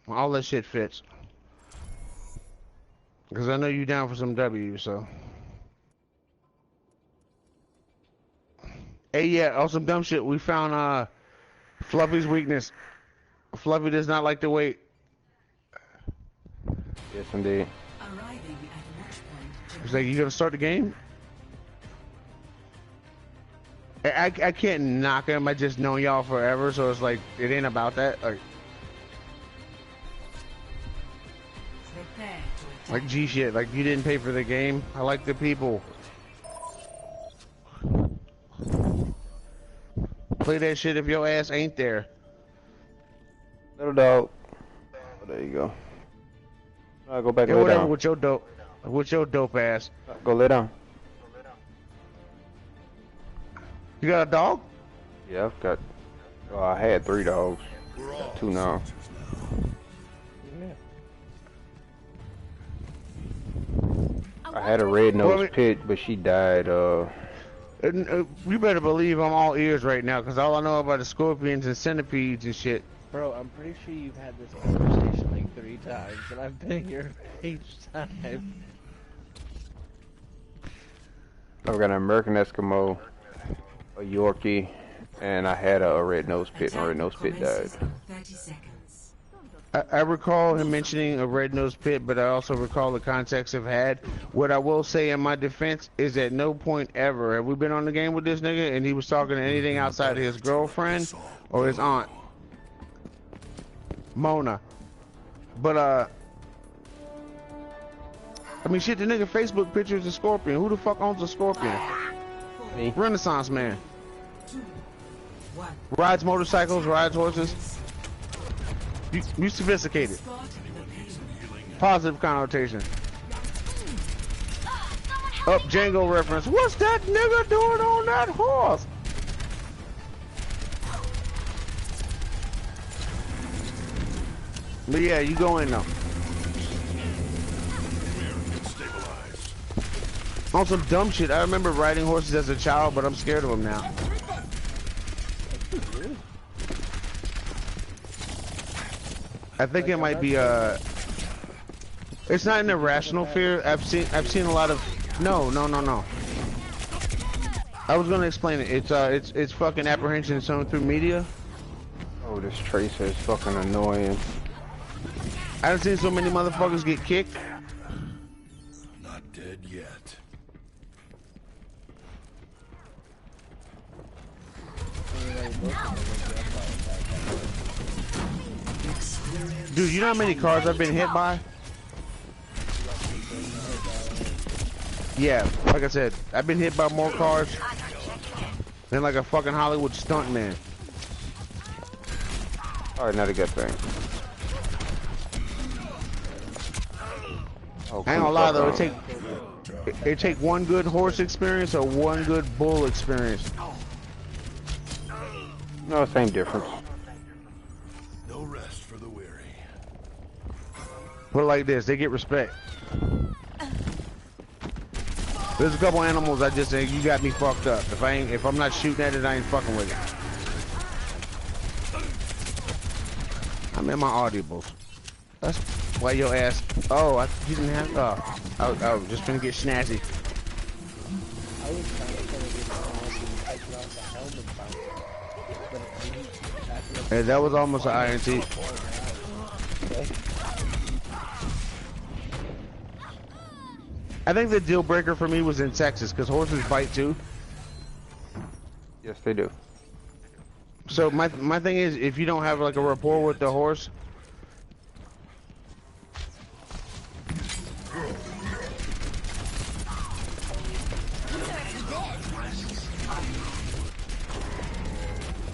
All that shit fits. Because I know you down for some W, so. Hey, yeah, on some dumb shit, we found Fluffy's weakness. Fluffy does not like to wait. Yes, indeed. He's like, you gonna start the game? I can't knock him. I just know y'all forever, so it's like, it ain't about that. Like G shit, like you didn't pay for the game. I like the people. Play that shit if your ass ain't there. Little dog. Oh, there you go. Alright, go back and Yeah, lay whatever down. with your dope ass. Go lay down. You got a dog? Yeah, I've got. I had 3 dogs. Got 2 now. I had a red-nosed pit, but she died. You better believe I'm all ears right now, cause all I know about is scorpions and centipedes and shit. Bro, I'm pretty sure you've had this conversation like 3 times, and I've been here each time. I've got an American Eskimo, a Yorkie, and I had a red-nosed pit, and a red-nosed pit died. 30 seconds. I recall him mentioning a red-nosed pit, but I also recall the context of had. What I will say in my defense is at no point ever have we been on the game with this nigga and he was talking to anything outside of his girlfriend or his aunt, Mona. But I mean shit, the nigga Facebook picture is a scorpion. Who the fuck owns a scorpion? Me. Renaissance man. 2, 1. Rides motorcycles, rides horses. You sophisticated. Positive connotation. Up Django reference. What's that nigga doing on that horse? But yeah, you go in though. On some dumb shit. I remember riding horses as a child, but I'm scared of them now. I think it might be it's not an irrational fear. I've seen a lot of no. I was gonna explain it. It's fucking apprehension shown through media. Oh, this Tracer is fucking annoying. I've seen so many motherfuckers get kicked. Not dead yet. Dude, you know how many cars I've been hit by? Yeah, like I said, I've been hit by more cars than like a fucking Hollywood stuntman. Alright, not a good thing. Oh, I ain't gonna lie though, it take one good horse experience or one good bull experience. No, same difference. No rest for the weary. Put it like this, they get respect. There's a couple animals I just say, you got me fucked up. If I'm not shooting at it, I ain't fucking with it. I'm in my audibles. That's why your ass. Oh, you didn't have. I was just gonna get snazzy. I was trying to get taking off the helmet bouncer. Hey, that was almost an INT. I think the deal breaker for me was in Texas, because horses bite too. Yes, they do. So my thing is, if you don't have like a rapport with the horse,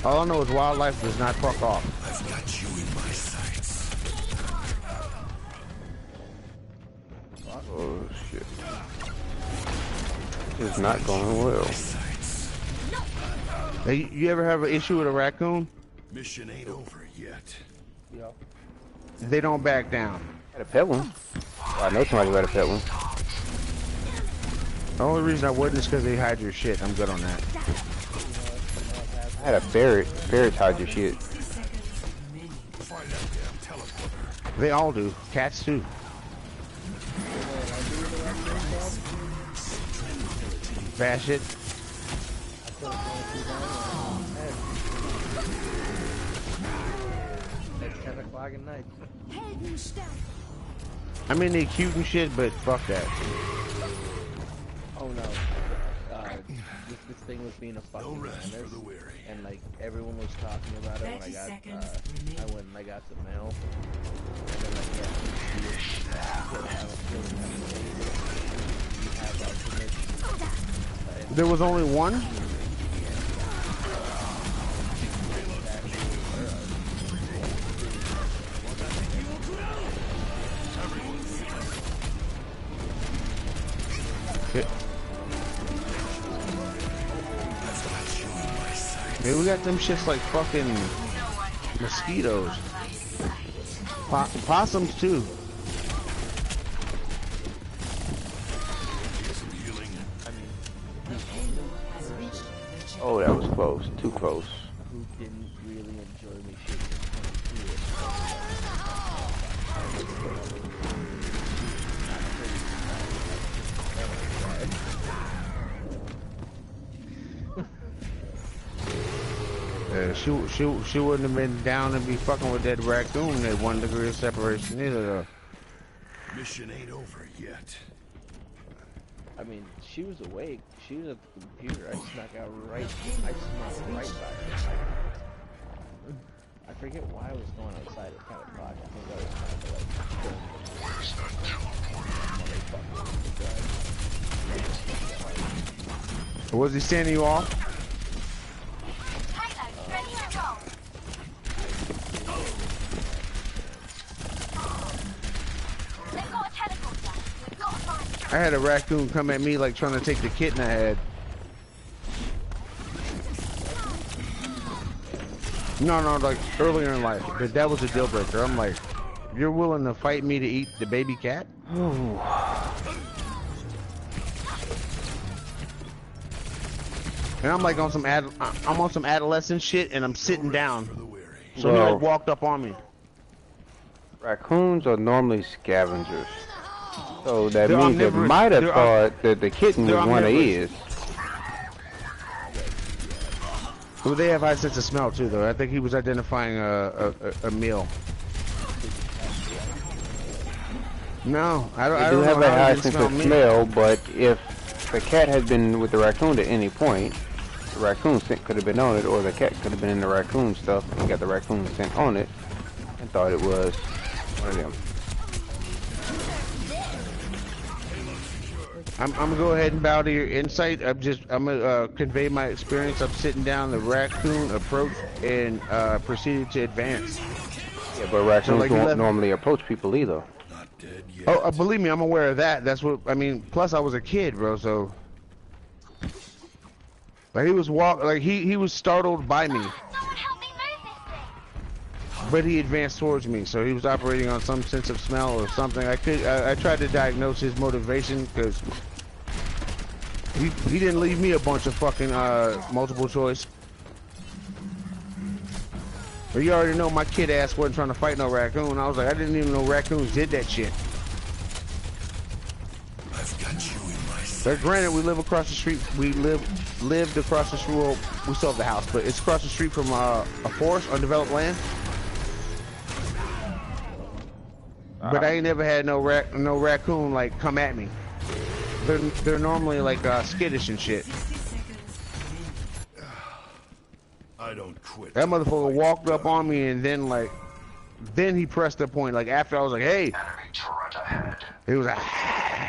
all I know is wildlife does not fuck off. I've got you in my sights. Oh shit. It's not going well. Hey, you ever have an issue with a raccoon? Mission ain't over yet. Yeah. They don't back down. I had a pet one. Oh, I know somebody who had a pet one. The only reason I wouldn't is because they hide your shit. I'm good on that. I had a ferret. Ferrets hide your shit. Find that damn teleporter. They all do. Cats too. Bash it. It's 10 o'clock at night. I mean, they cute and shit, but fuck that. Oh no. This thing was being a fucking menace, and like everyone was talking about it when I got I went and I got the mail, and then like There was only one? Yeah, we got them shits like fucking mosquitoes. Possums too. Oh, that was close. Too close. who didn't really enjoy me She wouldn't have been down to be fucking with that raccoon at 1 degree of separation either though. Mission ain't over yet. I mean, she was awake. She was at the computer. I snuck out right. I snuck right by her. I forget why I was going outside at 10 o'clock. I think I was trying to like. Was he sending you off? I had a raccoon come at me like trying to take the kitten I had. No, like earlier in life. But that was a deal breaker. I'm like, you're willing to fight me to eat the baby cat? And I'm like on some I'm on some adolescent shit and I'm sitting down. So he like walked up on me. Raccoons are normally scavengers. So that means it might have thought that the kitten was one of his. Well, they have high sense of smell too, though. I think he was identifying a meal. No, I don't. They do have a high sense of smell, but if the cat had been with the raccoon at any point, the raccoon scent could have been on it, or the cat could have been in the raccoon stuff and got the raccoon scent on it and thought it was one of them. I'm gonna go ahead and bow to your insight. I'm gonna convey my experience. I'm sitting down. The raccoon approached and proceeded to advance. Yeah, but raccoons don't normally approach people either. Not dead yet. Oh, believe me, I'm aware of that. That's what I mean. Plus, I was a kid, bro. So, like, he was he was startled by me. But he advanced towards me, so he was operating on some sense of smell or something. I tried to diagnose his motivation because he didn't leave me a bunch of fucking multiple choice. But you already know my kid ass wasn't trying to fight no raccoon. I was like, I didn't even know raccoons did that shit. I've got you in my sights. But granted, we live across the street. We lived across the street. Well, we still have the house, but it's across the street from a forest, undeveloped land. But I ain't never had no raccoon like come at me. They're normally like skittish and shit. I don't quit. That motherfucker walked up on me and then he pressed the point. Like after I was like, hey, he was like,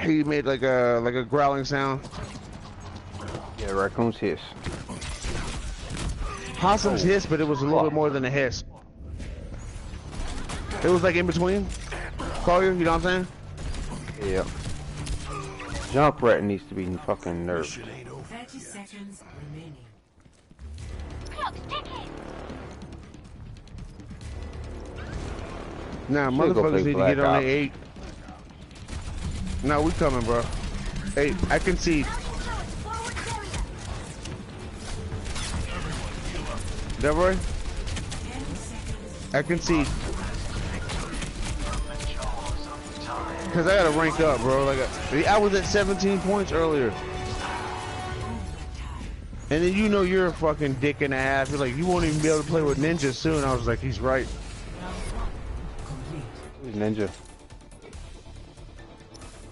he made like a growling sound. Yeah, raccoons hiss. Possums hiss, but it was a little bit more than a hiss. It was like in between. Collier, you know what I'm saying? Yeah. Jump rat needs to be fucking nerfed. 30 seconds remaining. Nah, motherfuckers need to get on the 8. No, we coming, bro. 8, I concede. Delroy? I concede. Cause I gotta rank up, bro. Like I was at 17 points earlier. And then you know you're a fucking dick and a half. You're like, you won't even be able to play with Ninja soon. I was like, he's right. Who's Ninja?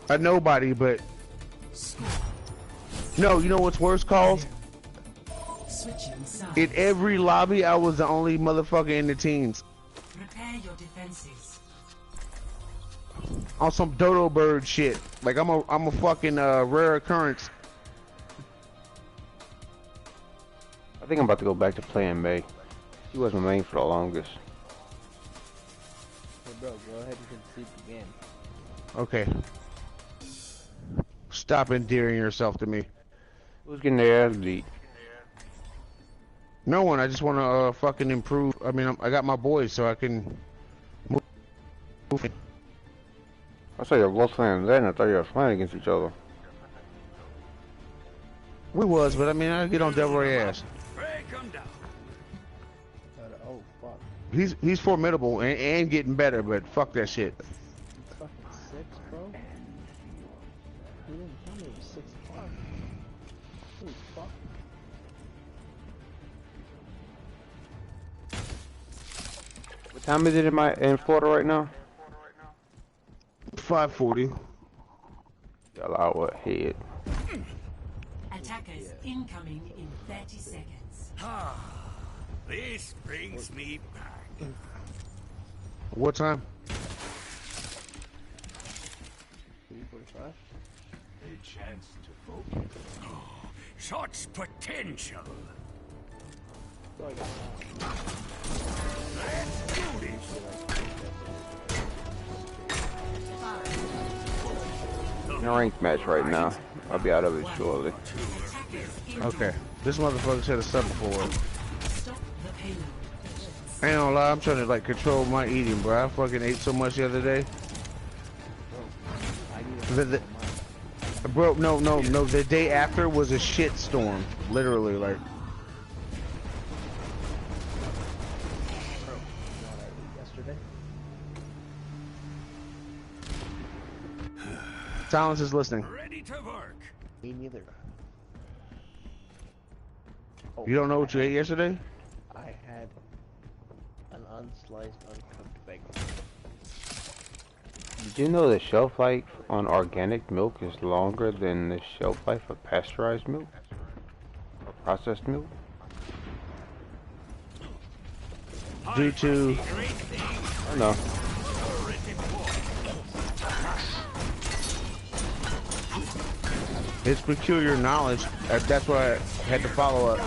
A nobody, but no. You know what's worse, calls? In every lobby, I was the only motherfucker in the teens. Prepare your defenses. On some dodo bird shit. Like I'm a fucking rare occurrence. I think I'm about to go back to playing May. She was my main for the longest. Hey bro, go ahead and concede the game. Okay. Stop endearing yourself to me. Who's getting their ass beat? No one. I just want to fucking improve. I mean, I got my boys, so I can move. I saw you were both playing that, and I thought you were playing against each other. We was, but I mean, I get on Devil Ray ass. Oh fuck. He's formidable and getting better, but fuck that shit. He's fucking 6, bro. He didn't tell me it was 6 o'clock. Holy fuck. What time is it in Florida right now? 5:40. Y'all out ahead. Attackers incoming in 30 seconds. This brings me back. What time? 3:45. A chance to focus. Oh, such potential. So I got Let's do this. In a ranked match right now. I'll be out of it shortly. Okay. This motherfucker said a sub before. Stop the payload. I ain't gonna lie, I'm trying to like control my eating, bro. I fucking ate so much the other day. Bro, no. The day after was a shit storm, literally. Like, yesterday. Silence is listening. Ready to work. Me neither. Oh, You don't know what you ate yesterday? I had an unsliced, uncooked bagel. Did you know the shelf life on organic milk is longer than the shelf life of pasteurized milk? Or processed milk? Due to I don't know. its peculiar knowledge. That's why I had to follow up.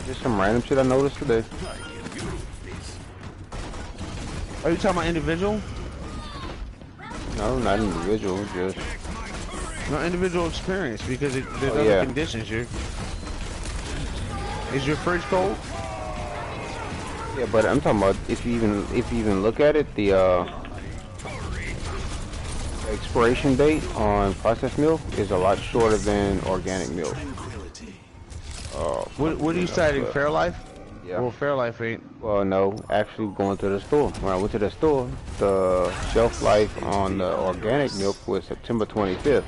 Just some random shit I noticed today. Are you talking about individual? No, not individual, just... No, individual experience, because there's other yeah. conditions here. Is your fridge cold? Yeah, but I'm talking about if you even look at it, the expiration date on processed milk is a lot shorter than organic milk. What are you citing? Fairlife? Yeah. Well, Fairlife ain't. Well, no, actually going to the store. When I went to the store, the shelf life on the organic milk was September 25th.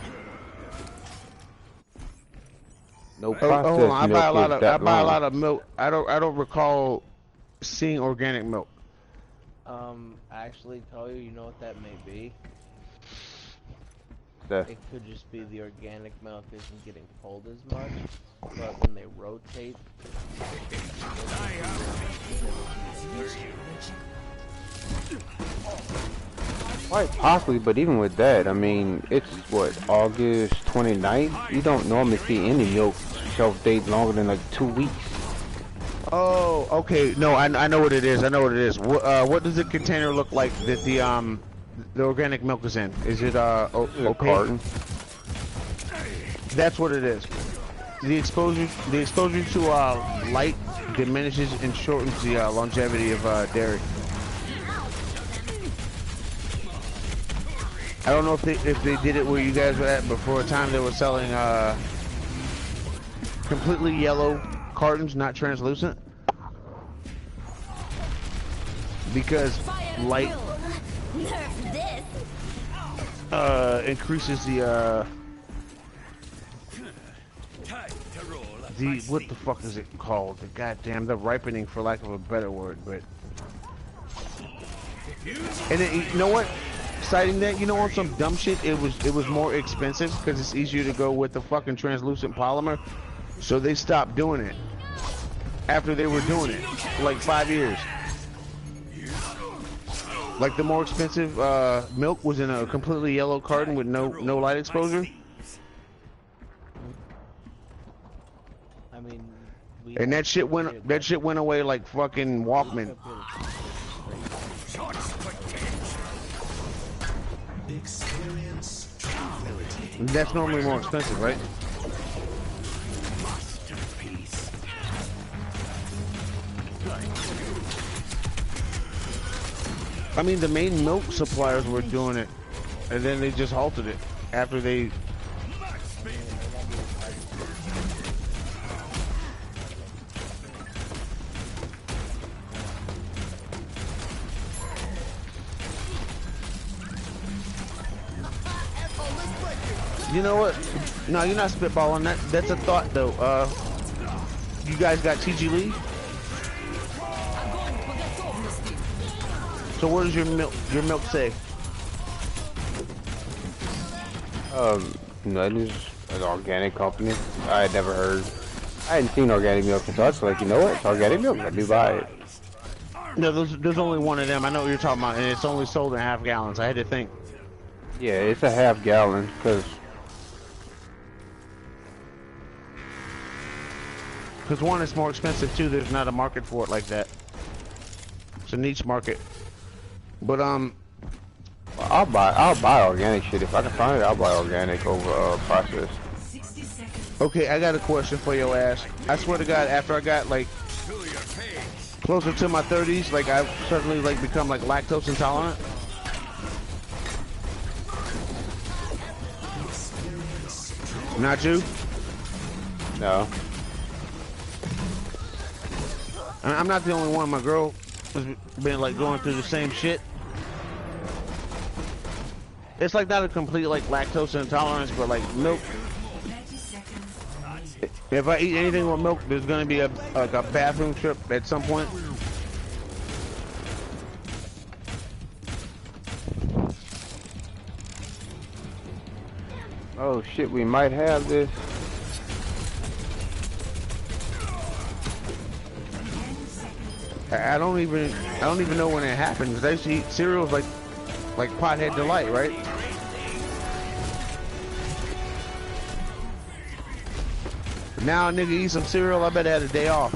No processed Hold on, milk I buy a lot of milk. I don't recall seeing organic milk. Actually, Talia, you know what that may be? That It could just be the organic milk isn't getting pulled as much, but when they rotate, quite possibly, but even with that, I mean, it's what, August 29th? You don't normally see any milk shelf date longer than like 2 weeks. Oh, okay. No, I know what it is. I know what it is. What does the container look like that the organic milk is in? Is it opaque? Carton. That's what it is. The exposure to light diminishes and shortens the longevity of dairy. I don't know if they did it where you guys were at before. A time they were selling completely yellow cartons, not translucent, because light Nerf this. Increases the Time to roll up the my what the sleeves. fuck is it called? The goddamn the ripening, for lack of a better word, but. And then, you know what? Citing that, you know, on some dumb shit, it was more expensive because it's easier to go with the fucking translucent polymer. So they stopped doing it after they were doing it like 5 years. Like the more expensive milk was in a completely yellow carton with no light exposure, I mean, and that shit went away like fucking Walkman. Shots potential. Experience tranquility. That's normally more expensive, right? Masterpiece. I mean, the main milk suppliers were doing it, and then they just halted it after they. You know what? No, you're not spitballing that. That's a thought, though. You guys got TG Lee? So what does your milk say? That is an organic company. I had never heard. I hadn't seen organic milk, so I was like, you know what? It's organic milk. Let me buy it. No, there's only one of them. I know what you're talking about, and it's only sold in half gallons. I had to think. Yeah, it's a half gallon, because one, it's more expensive too. There's not a market for it like that. It's a niche market. But I'll buy organic shit if I can find it. I'll buy organic over processed. 60 seconds. okay, I got a question for your ass. I swear to God, after I got like To your face. closer to my 30s, like I've suddenly like become like lactose intolerant. Not you? No. I'm not the only one. My girl has been like going through the same shit. It's like not a complete like lactose intolerance, but like milk. 30 seconds remaining. If I eat anything with milk, there's gonna be a bathroom trip at some point. Oh shit, we might have this. 10 seconds. I don't even know when it happened, because I used to eat cereals like Pothead Delight, right? Now a nigga eat some cereal, I better have a day off.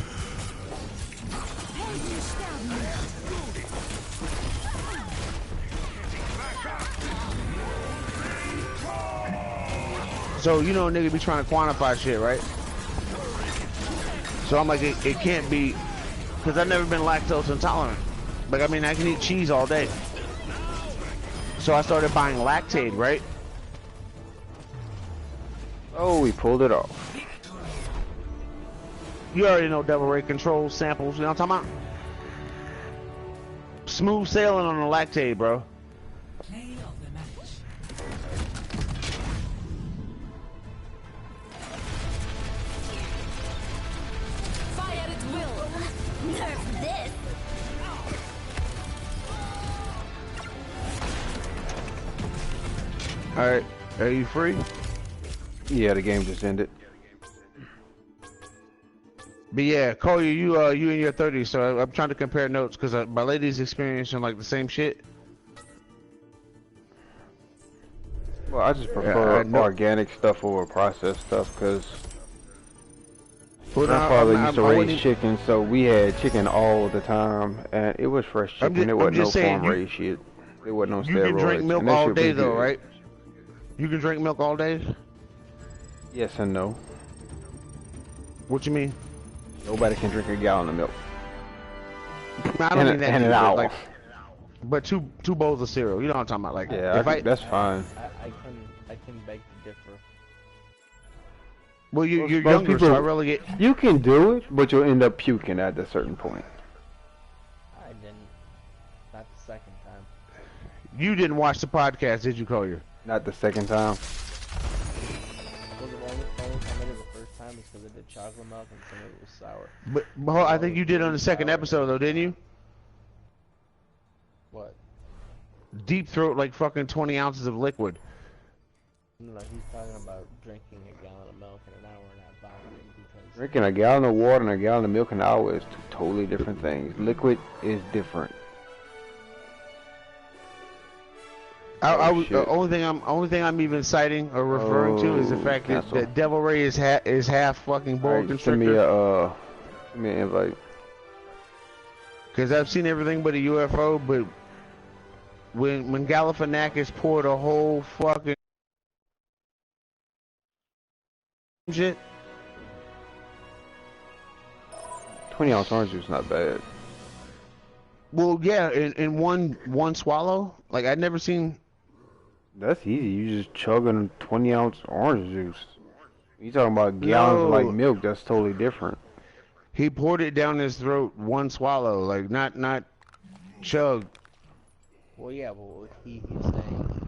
So, you know, a nigga be trying to quantify shit, right? So I'm like, it can't be, because I've never been lactose intolerant. Like, I mean, I can eat cheese all day. So I started buying Lactaid, right? Oh, we pulled it off. You already know Devil Ray controls, samples, you know what I'm talking about? Smooth sailing on the Lactaid, bro. Play of the match. Fire at will. Nerf this. Alright, are you free? Yeah, the game just ended. But yeah, Cole, you in your 30s, so I'm trying to compare notes, because my lady's experiencing like the same shit. Well, I just prefer I know. organic stuff over processed stuff, because Well, my no, father I'm- used to I raise wouldn't- chicken, so we had chicken all the time, and it was fresh I'm chicken. ju- It I'm wasn't no just saying, farm raised shit. It wasn't no You steroids. can drink milk and that all shit was day though, good. right? You can drink milk all day? Yes and no. What you mean? Nobody can drink a gallon of milk. I don't In mean a- that. in an either, hour. Like, but two bowls of cereal. You know what I'm talking about? Like, Yeah, if I think that's fine. I can beg to differ. well, you're Most younger, people- so I really get. You can do it, but you'll end up puking at a certain point. I didn't. Not the second time. You didn't watch the podcast, did you, Collier? Not the second time. Well, the only time I did the first time is because I did chocolate milk and some of it was sour. But I think you did on the second episode, though, didn't you? What? Deep throat like fucking 20 ounces of liquid. No, he's talking about drinking a gallon of milk in an hour and not vomiting because... Drinking a gallon of water and a gallon of milk an hour is two totally different things. Liquid is different. The only thing I'm even citing or referring to is the fact that Devil Ray is half fucking boa constrictor. Send me an invite. Because I've seen everything but a UFO, but when Galifianakis poured a whole fucking shit. 20-ounce orange juice is not bad. Well, yeah, in one swallow. Like I'd never seen. That's easy. You just chugging 20-ounce orange juice. You talking about gallons of like milk? That's totally different. He poured it down his throat, one swallow, like not chug. Well, yeah, but he's saying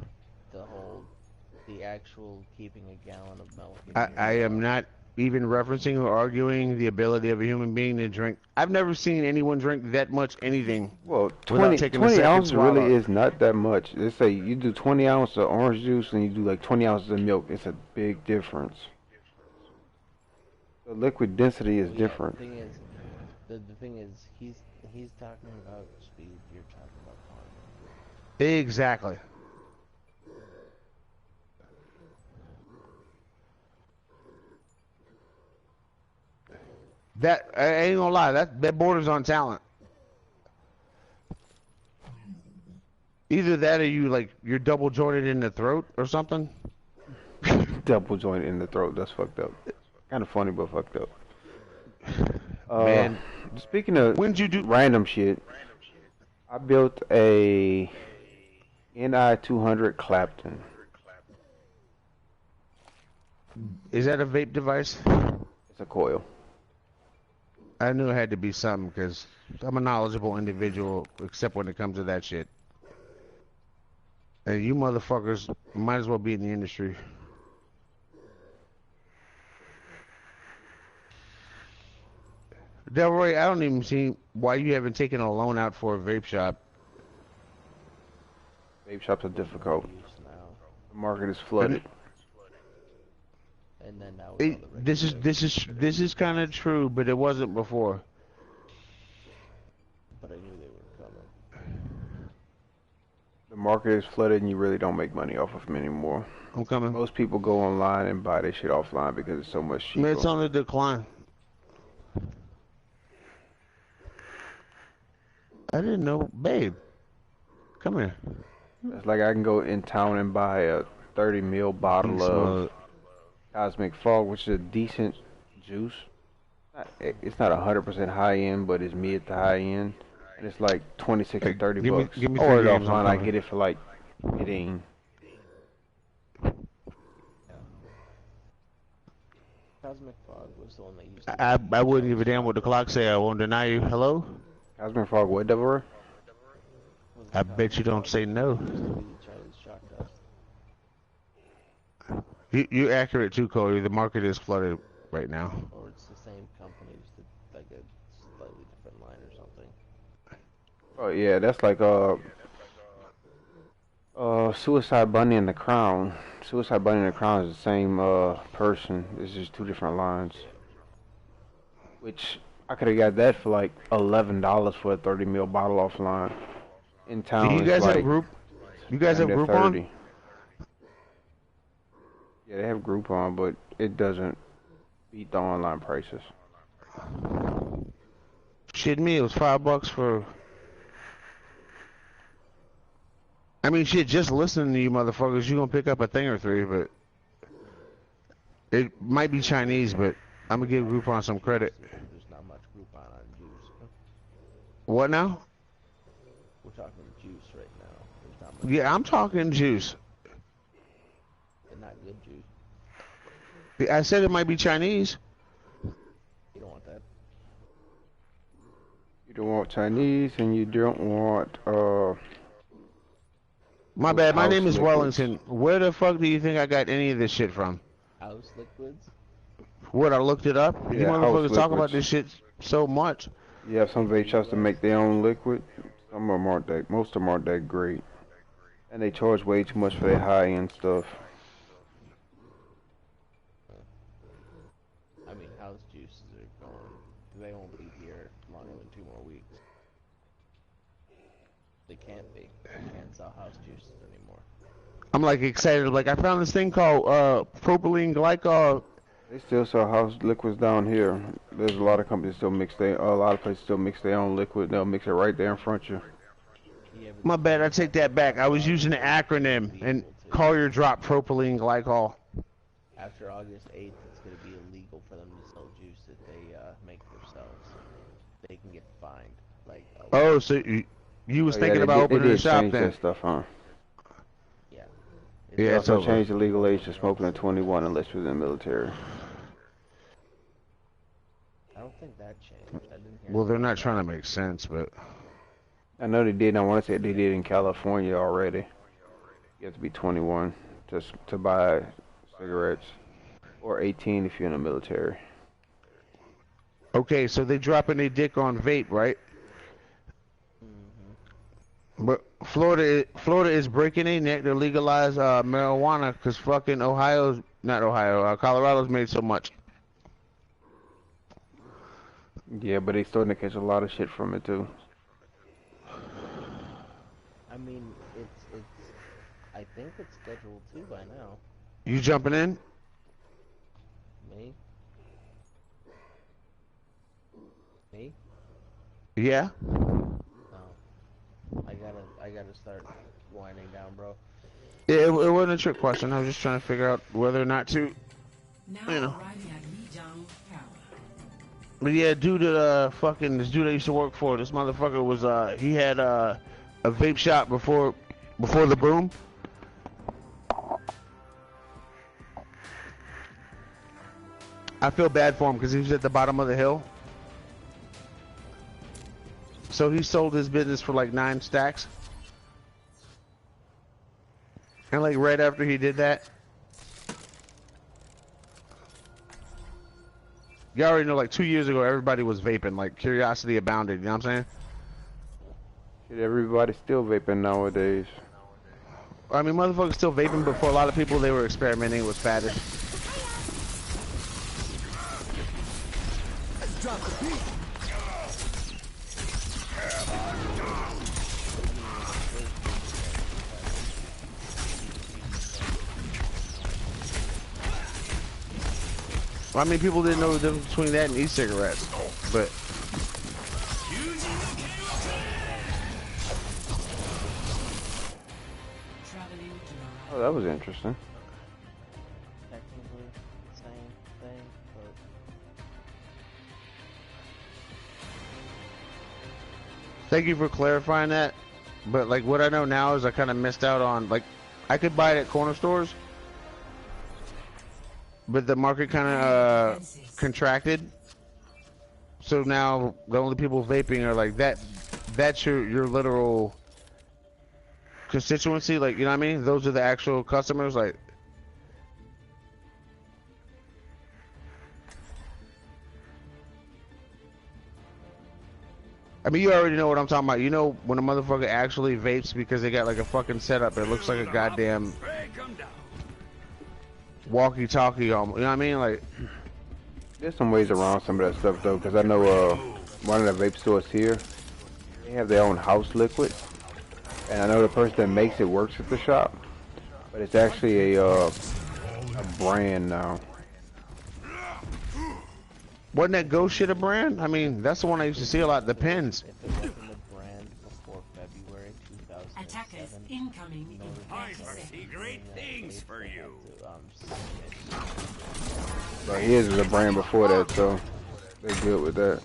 the actual keeping a gallon of milk. I am not even referencing or arguing the ability of a human being to drink. I've never seen anyone drink that much anything. Well, 20 ounces really is not that much. They say you do 20 ounces of orange juice and you do like 20 ounces of milk. It's a big difference. The liquid density is different. The thing is, he's talking about speed. You're talking about quantity. Exactly. That I ain't gonna lie. That borders on talent. Either that or you're double jointed in the throat or something. Double jointed in the throat. That's fucked up. Kind of funny, but fucked up. Man, speaking of when did you do random shit, I built a NI 200 Clapton. Is that a vape device? It's a coil. I knew it had to be something because I'm a knowledgeable individual, except when it comes to that shit. And you motherfuckers might as well be in the industry. Delroy, I don't even see why you haven't taken a loan out for a vape shop. Vape shops are difficult. The market is flooded. And then now this is kind of true, but it wasn't before. But I knew they were coming. The market is flooded, and you really don't make money off of them anymore. I'm coming. Most people go online and buy their shit offline because it's so much cheaper. It's on the decline. I didn't know, babe. Come here. It's like I can go in town and buy a 30 ml bottle of Cosmic Fog, which is a decent juice. It's not 100% high end, but it's mid to high end, and it's like 26 or 30 bucks. Give me or 3 games offline, I get it for like 15. Cosmic Fog was the one they used. I wouldn't give a damn what the clock say. I won't deny you. Hello? Cosmic Fog, what, Deborah? I bet you don't say no. You're accurate too, Cody. The market is flooded right now. Or it's the same company, just like a slightly different line or something. Oh yeah, that's like Suicide Bunny and the Crown. Suicide Bunny and the Crown is the same person. It's just two different lines. Which I could have got that for like $11 for a 30 ml bottle offline. In town, do you guys have group? You guys have Groupon? Yeah, they have Groupon, but it doesn't beat the online prices. Shit, me, it was $5 for. I mean, shit, just listening to you motherfuckers, you gonna pick up a thing or three, but it might be Chinese, but I'm gonna give Groupon some credit. There's not much Groupon on juice. What now? We're talking juice right now. There's not much. Yeah, I'm talking juice. And not good juice. I said it might be Chinese. You don't want that. You don't want Chinese, and you don't want My bad. My House name is liquids. Wellington. Where the fuck do you think I got any of this shit from? House liquids. What, I looked it up? You Yeah, house motherfuckers talk about liquids. this shit so much. You have some vape shops to make their own liquid. Some of them aren't that. Most of them aren't that great, and they charge way too much for their high-end stuff. I mean, house juices are going. They won't be here longer than 2 more weeks. They can't be. They can't sell house juices anymore. I'm like excited. Like, I found this thing called propylene glycol. They still sell house liquids down here. There's a lot of companies still mix a lot of places still mix their own liquid. They'll mix it right there in front of you. Yeah, but My bad, I take that back. I was using an acronym, and Collier dropped propylene glycol. after August 8th, it's going to be illegal for them to sell juice that they make themselves. They can get fined. Like. Oh, so you was thinking about opening a shop then? That stuff, huh? Yeah. They Yeah, it's also over. changed the legal age to smoking at 21 unless you're in the military. I don't think that changed. I didn't hear. Well, they're not trying to make sense, but I know they did. And I want to say they did in California already. You have to be 21 to buy cigarettes, or 18 if you're in the military. okay, so they dropping their dick on vape, right? But Florida is breaking their neck to legalize marijuana because fucking Colorado's made so much. Yeah, but they starting to catch a lot of shit from it too. I mean, it's. I think it's scheduled 2 by now. You jumping in? Me? Me? Yeah. No. I gotta start winding down, bro. It wasn't a trick question. I was just trying to figure out whether or not to. Now You know. arriving at Lijiang Tower. But yeah, due to fucking this dude I used to work for, this motherfucker was he had a vape shop before the boom. I feel bad for him because he was at the bottom of the hill. So he sold his business for like 9 stacks. And like right after he did that, you already know, like 2 years ago, everybody was vaping. Like, curiosity abounded, you know what I'm saying? Shit, everybody's still vaping nowadays. I mean, motherfuckers still vaping, but for a lot of people, they were experimenting with faddish. I mean, people didn't know the difference between that and e-cigarettes, but Traveling to Oh, that was interesting. Technically, same thing, but. thank you for clarifying that. But like, what I know now is I kind of missed out on, like, I could buy it at corner stores, but the market kind of contracted. So now the only people vaping are like that. That's your literal constituency, like, you know what I mean? Those are the actual customers, like. I mean, you already know what I'm talking about. You know when a motherfucker actually vapes because they got like a fucking setup. It looks like a goddamn Break 'em down. walkie-talkie almost. You know what I mean? Like, There's some ways around some of that stuff though, because I know one of the vape stores here, they have their own house liquid, and I know the person that makes it works at the shop, but it's actually a brand now. wasn't that Ghost shit a brand? I mean, that's the one I used to see a lot. The pins. If it wasn't a brand before February 2007, attackers incoming in I 30 foresee seconds. great things for you. But his was a brand before that, so they're good with that.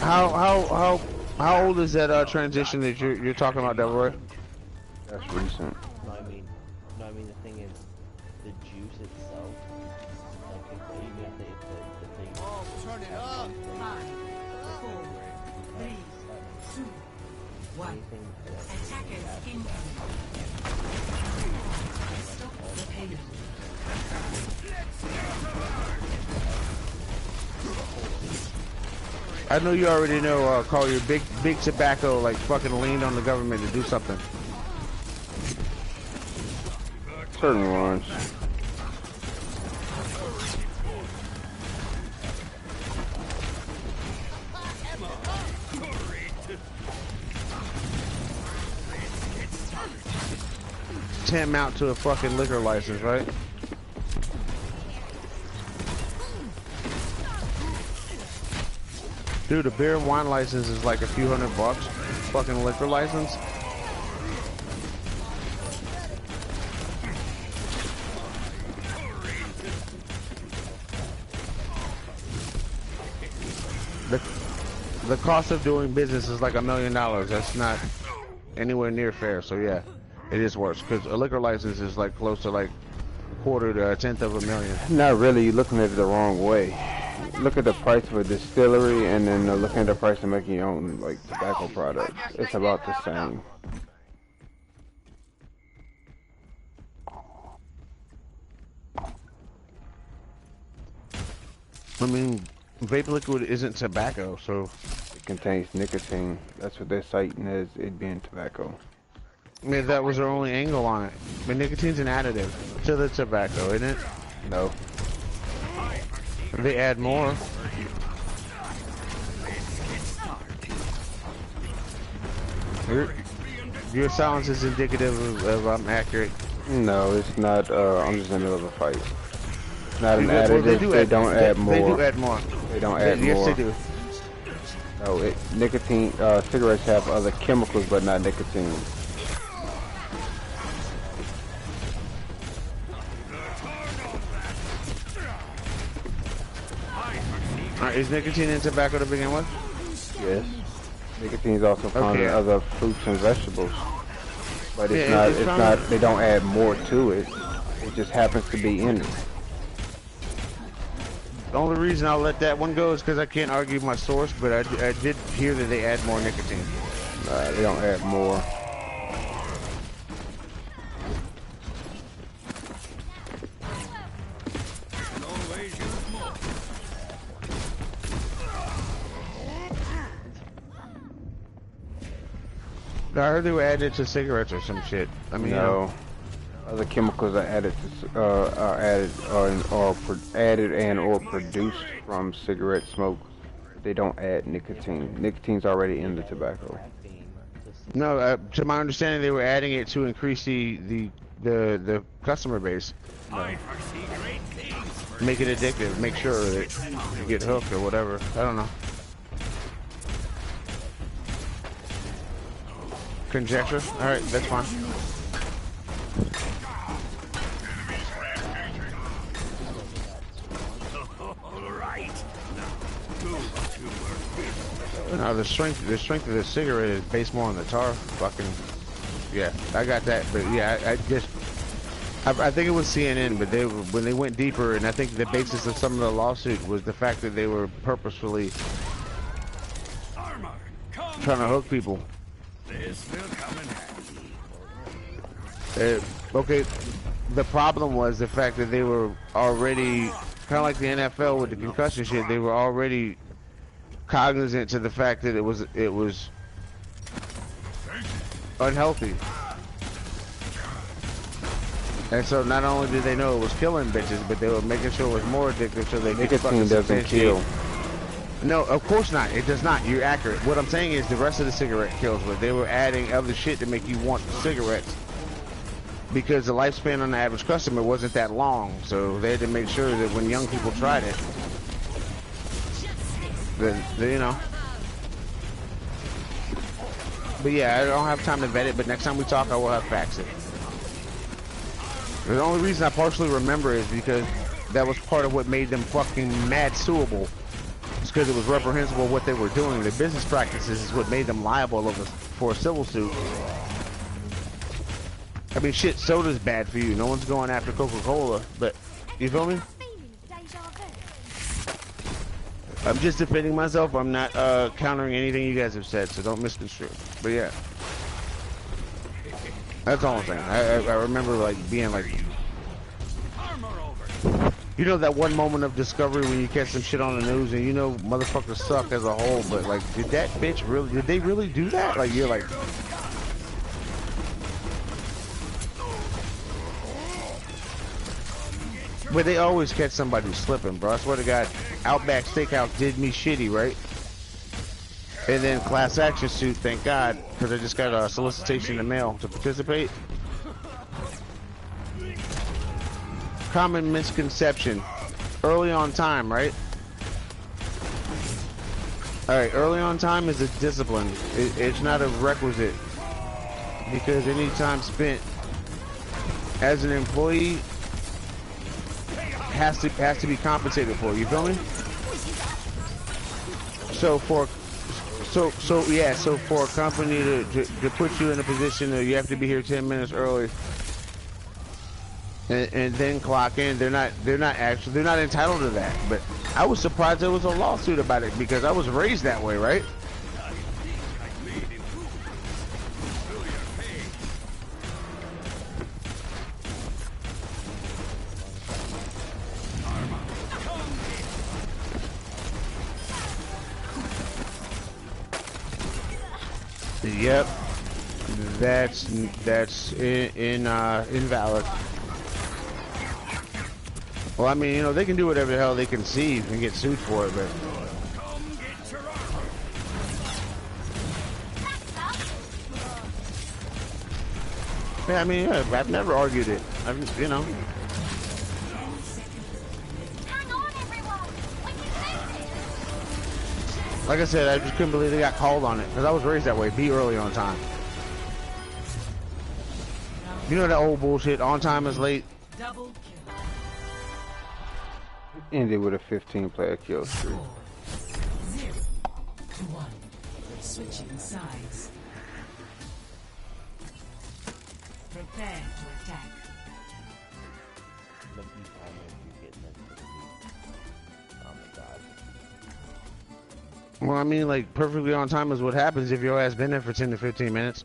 How old is that transition that you're talking about, Delroy? That's recent. No, I mean the thing is, the juice itself, like even if they turn it up. 5, 4, 3, 2, 1. Anything that Attackers incoming. I know you already know, Carl, your big tobacco, like, fucking leaned on the government to do something. Certain ones. Tantamount to a fucking liquor license, right? Dude, a beer and wine license is like a few $100. Fucking liquor license. The cost of doing business is like $1 million. That's not anywhere near fair. So yeah, it is worse because a liquor license is like close to like quarter to a tenth of a million. Not really. You're looking at it the wrong way. Look at the price of a distillery, and then looking at the price of making your own like tobacco products. It's about the same. I mean, vape liquid isn't tobacco, so It contains nicotine. That's what they're citing as it being tobacco. maybe that was their only angle on it. But nicotine's an additive to the tobacco, isn't it? No. They add more. Your silence is indicative of I'm accurate. No, it's not. I'm just in the middle of a fight. Not an Well, additive. They don't add more. They do add more. They don't add Yes, more. they do. No, nicotine. Cigarettes have other chemicals, but not nicotine. Alright, is nicotine in tobacco to begin with? Yes. Nicotine is also found in other fruits and vegetables, but it's Yeah, not. it's It's found- not. They don't add more to it. It just happens to be in it. The only reason I'll let that one go is because I can't argue my source, but I did hear that they add more nicotine. They don't add more. I heard they were added to cigarettes or some shit. I mean, No. Other chemicals are added to, added and or produced from cigarette smoke. They don't add nicotine. Nicotine's already in the tobacco. no. To my understanding, they were adding it to increase the customer base, I foresee great things for make it addictive, make sure that you get hooked or whatever. I don't know. Conjecture. All right, that's fine. all right. Now, No, the strength of the cigarette is based more on the tar. Fucking, yeah, I got that. But yeah, I think it was CNN, but when they went deeper, and I think the basis of some of the lawsuit was the fact that they were purposefully armor, come. trying to hook people. This will come in handy. Okay, the problem was the fact that they were already kind of like the NFL with the concussion shit. They were already cognizant to the fact that it was unhealthy, and so not only did they know it was killing bitches, but they were making sure it was more addictive, so they could fucking Nicotine doesn't substantiate. kill. No, of course not. It does not. You're accurate. What I'm saying is the rest of the cigarette kills, but they were adding other shit to make you want cigarettes because the lifespan on the average customer wasn't that long. So they had to make sure that when young people tried it, that you know. But yeah, I don't have time to vet it. But next time we talk, I will have facts. The only reason I partially remember is because that was part of what made them fucking mad suable. It's because it was reprehensible what they were doing. The business practices is what made them liable for a civil suit. I mean, shit, soda's bad for you. No one's going after Coca-Cola, but you feel me? I'm just defending myself. I'm not countering anything you guys have said, so don't misconstrue. But yeah, that's all I'm saying. I remember like being like, Armor over. You know that one moment of discovery when you catch some shit on the news and you know motherfuckers suck as a whole, but like, did that bitch really, did they really do that? Like, you're like... But they always catch somebody slipping, bro. I swear to God, Outback Steakhouse did me shitty, right? And then class action suit, thank God, because I just got a solicitation in the mail to participate. Common misconception. Early on time, right? Alright, early on time is a discipline. It's not a requisite. Because any time spent as an employee has to be compensated for. You feel me? So for a company to put you in a position that you have to be here 10 minutes early and then clock in, they're not entitled to that. But I was surprised there was a lawsuit about it because I was raised that way, right? Yep, that's invalid. Well, I mean, you know, they can do whatever the hell they conceive and get sued for it, but yeah, I mean, yeah, I've never argued it. You know. Like I said, I just couldn't believe they got called on it because I was raised that way. Be early on time. You know that old bullshit. On time is late. Double kill. Ended with a 15-player kill streak. 0-1. Switching sides. Prepare to attack. Let me find you getting into the lead. Oh my god. Well, I mean, like, perfectly on time is what happens if your ass been there for 10 to 15 minutes.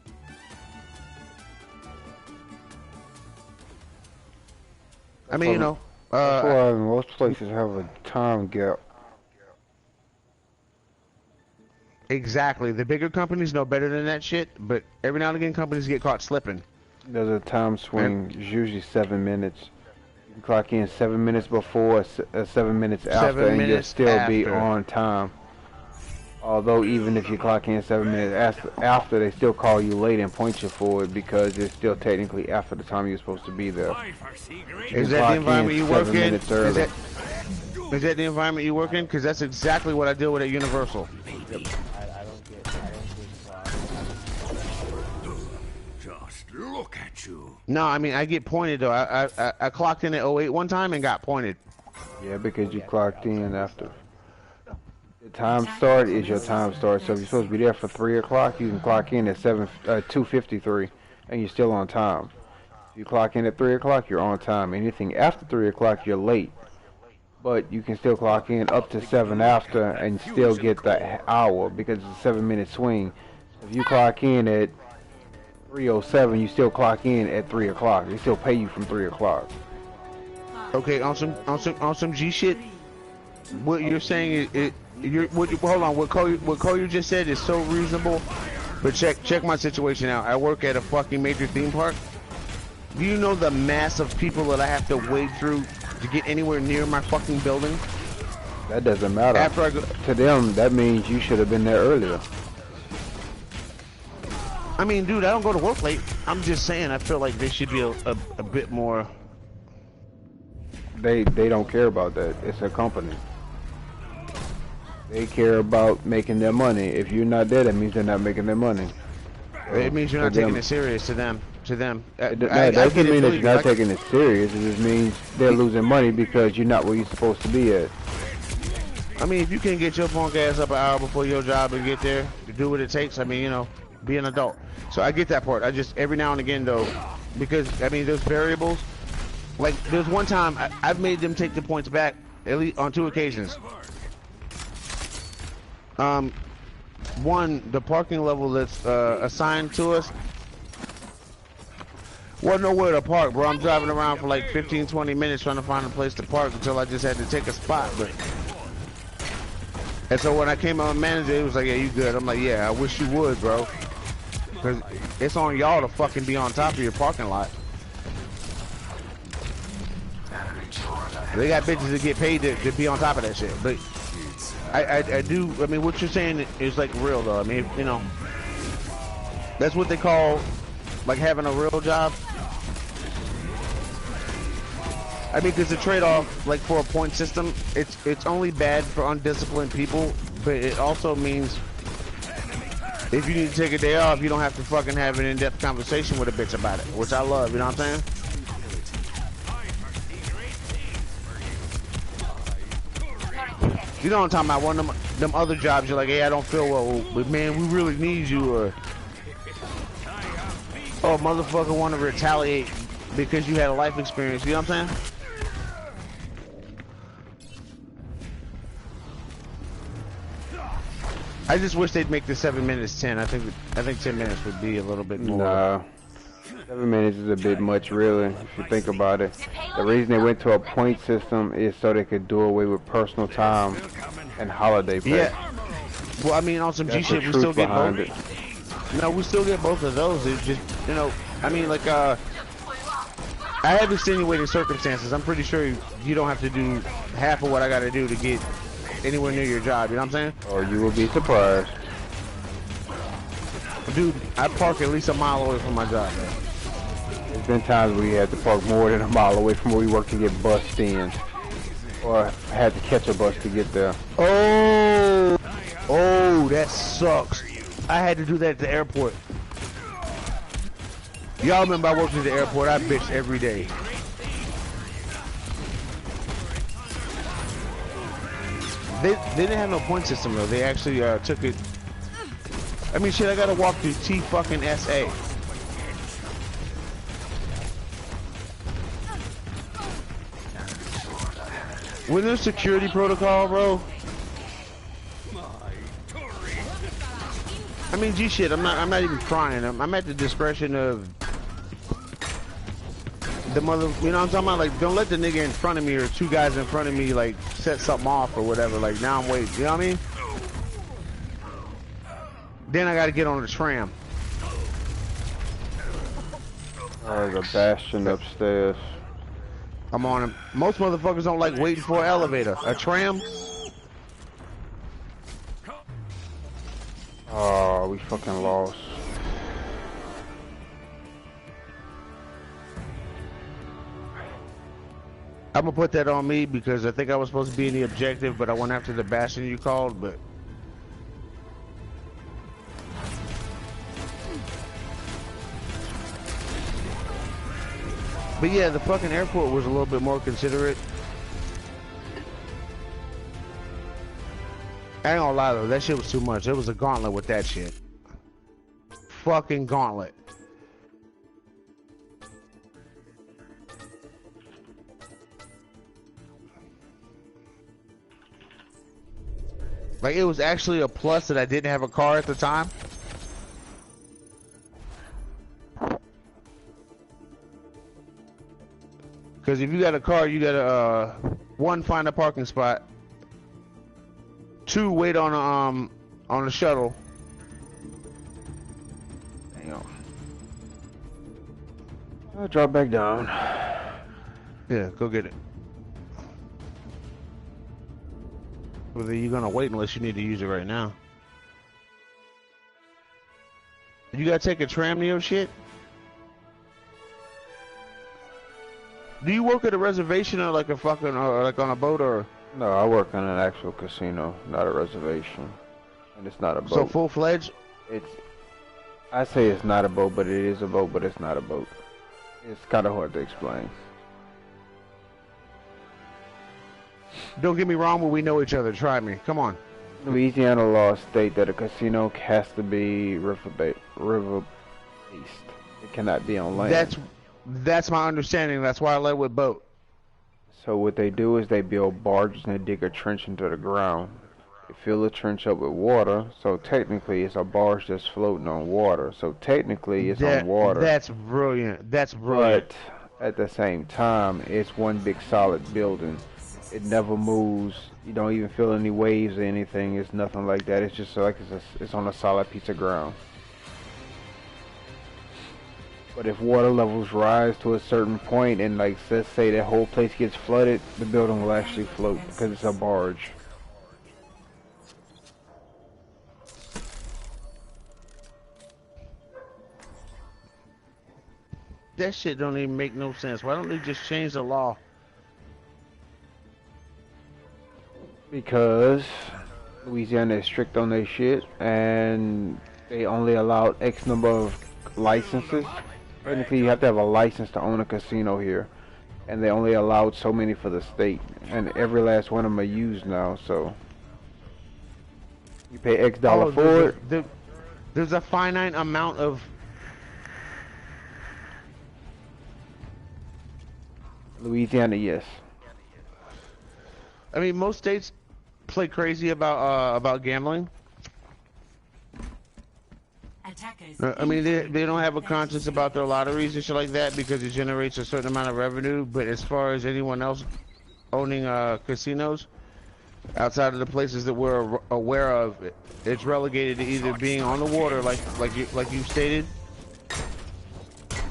I mean, you know, that's why most places have a time gap. Exactly. The bigger companies know better than that shit, but every now and again companies get caught slipping. There's a time swing, it's usually 7 minutes. You can clock in 7 minutes before, 7 minutes after, and you'll still be on time. Although even if you clock in 7 minutes after, they still call you late and point you forward because it's still technically after the time you're supposed to be there. Is that the environment you work in? Is that the environment you work in? Because that's exactly what I deal with at Universal. I don't get Just look at you. No, I mean, I get pointed though. I clocked in at 08 one time and got pointed. Yeah, because you clocked in after. The time start is your time start. So if you're supposed to be there for 3 o'clock, you can clock in at 2:53, and you're still on time. If you clock in at 3 o'clock, you're on time. Anything after 3 o'clock, you're late. But you can still clock in up to 7 after and still get the hour because it's a 7-minute swing. If you clock in at 3:07, you still clock in at 3 o'clock. They still pay you from 3 o'clock. Okay, on some G shit. What you're saying is hold on. What Cole just said is so reasonable. But check my situation out. I work at a fucking major theme park. Do you know the mass of people that I have to wade through to get anywhere near my fucking building? That doesn't matter. After I go to them, that means you should have been there earlier. I mean, dude, I don't go to work late. I'm just saying, I feel like they should be a bit more. They don't care about that. It's a company. They care about making their money. If you're not there, that means they're not making their money. It means you're not taking it serious to them. That doesn't mean that you're not taking it serious. It just means they're losing money because you're not where you're supposed to be at. I mean, if you can get your punk ass up an hour before your job and get there to do what it takes, I mean, you know, be an adult. So I get that part. I just, every now and again, though, because, I mean, there's variables. Like, there's one time I've made them take the points back, at least on 2 occasions. One, the parking level that's assigned to us, Wasn't nowhere to park, bro. I'm driving around for like 15, 20 minutes trying to find a place to park until I just had to take a spot. And so when I came out, my manager, he was like, "Yeah, you good?" I'm like, "Yeah, I wish you would, bro." Because it's on y'all to fucking be on top of your parking lot. They got bitches that get paid to be on top of that shit. But I do, I mean, what you're saying is like real though. I mean, you know, that's what they call like having a real job. I mean, because the trade-off, like for a point system, it's only bad for undisciplined people, but it also means if you need to take a day off, you don't have to fucking have an in-depth conversation with a bitch about it, which I love, you know what I'm saying? You know what I'm talking about, one of them other jobs, you're like, hey, I don't feel well, but man, we really need you, or oh, motherfucker want to retaliate because you had a life experience, you know what I'm saying? I just wish they'd make the 7 minutes 10. I think 10 minutes would be a little bit more. No. 7 minutes is a bit much, really, if you think about it. The reason they went to a point system is so they could do away with personal time and holiday pay. Yeah. Well, I mean, on some G shit, we still get both. No, we still get both of those. It's just, you know, I mean, like, I have extenuating circumstances. I'm pretty sure you don't have to do half of what I got to do to get anywhere near your job, you know what I'm saying? Or you will be surprised. Dude, I park at least a mile away from my job, man. There's been times where you had to park more than a mile away from where we work to get bussed in. Or had to catch a bus to get there. Oh, that sucks. I had to do that at the airport. Y'all remember I worked at the airport, I bitched every day. They didn't have no point system though. They actually took it. I mean, shit, I gotta walk through T-fucking-S-A. When there's security protocol, bro. I mean, G shit. I'm not even crying. I'm at the discretion of the mother. You know what I'm talking about? Like, don't let the nigga in front of me or two guys in front of me like set something off or whatever. Like, now I'm waiting. You know what I mean? Then I gotta get on the tram. Oh, the bastion upstairs. I'm on him. Most motherfuckers don't like waiting for an elevator. A tram? Oh, we fucking lost. I'm gonna put that on me because I think I was supposed to be in the objective, but I went after the bastion you called, but... But yeah, the fucking airport was a little bit more considerate. I ain't gonna lie though, that shit was too much. It was a gauntlet with that shit. Fucking gauntlet. Like, it was actually a plus that I didn't have a car at the time. Because if you got a car, you gotta, one, find a parking spot. Two, wait on a shuttle. Hang on. I'll drop back down. Yeah, go get it. Whether you're gonna wait unless you need to use it right now. You gotta take a tram to your shit? Do you work at a reservation or like a fucking, or like on a boat or? No, I work on an actual casino, not a reservation. And it's not a boat. So full-fledged? I say it's not a boat, but it is a boat, but it's not a boat. It's kind of hard to explain. Don't get me wrong, but we know each other. Try me. Come on. Louisiana laws state that a casino has to be river-based. It cannot be on land. That's my understanding. That's why I led with boat. So what they do is they build barges and they dig a trench into the ground. They fill the trench up with water, so technically it's a barge that's floating on water. So technically it's on water. That's brilliant. That's brilliant. But at the same time, it's one big solid building. It never moves. You don't even feel any waves or anything. It's nothing like that. It's just like it's on a solid piece of ground. But if water levels rise to a certain point, and like let's say that whole place gets flooded, the building will actually float because it's a barge. That shit don't even make no sense. Why don't they just change the law? Because Louisiana is strict on their shit, and they only allow X number of licenses. Technically, you have to have a license to own a casino here, and they only allowed so many for the state, and every last one of them are used now. So you pay X dollar for it. There's a finite amount of. Louisiana, yes. I mean, most states play crazy about gambling. I mean, they don't have a conscience about their lotteries and shit like that because it generates a certain amount of revenue. But as far as anyone else owning casinos outside of the places that we're aware of, it's relegated to either being on the water, like you stated.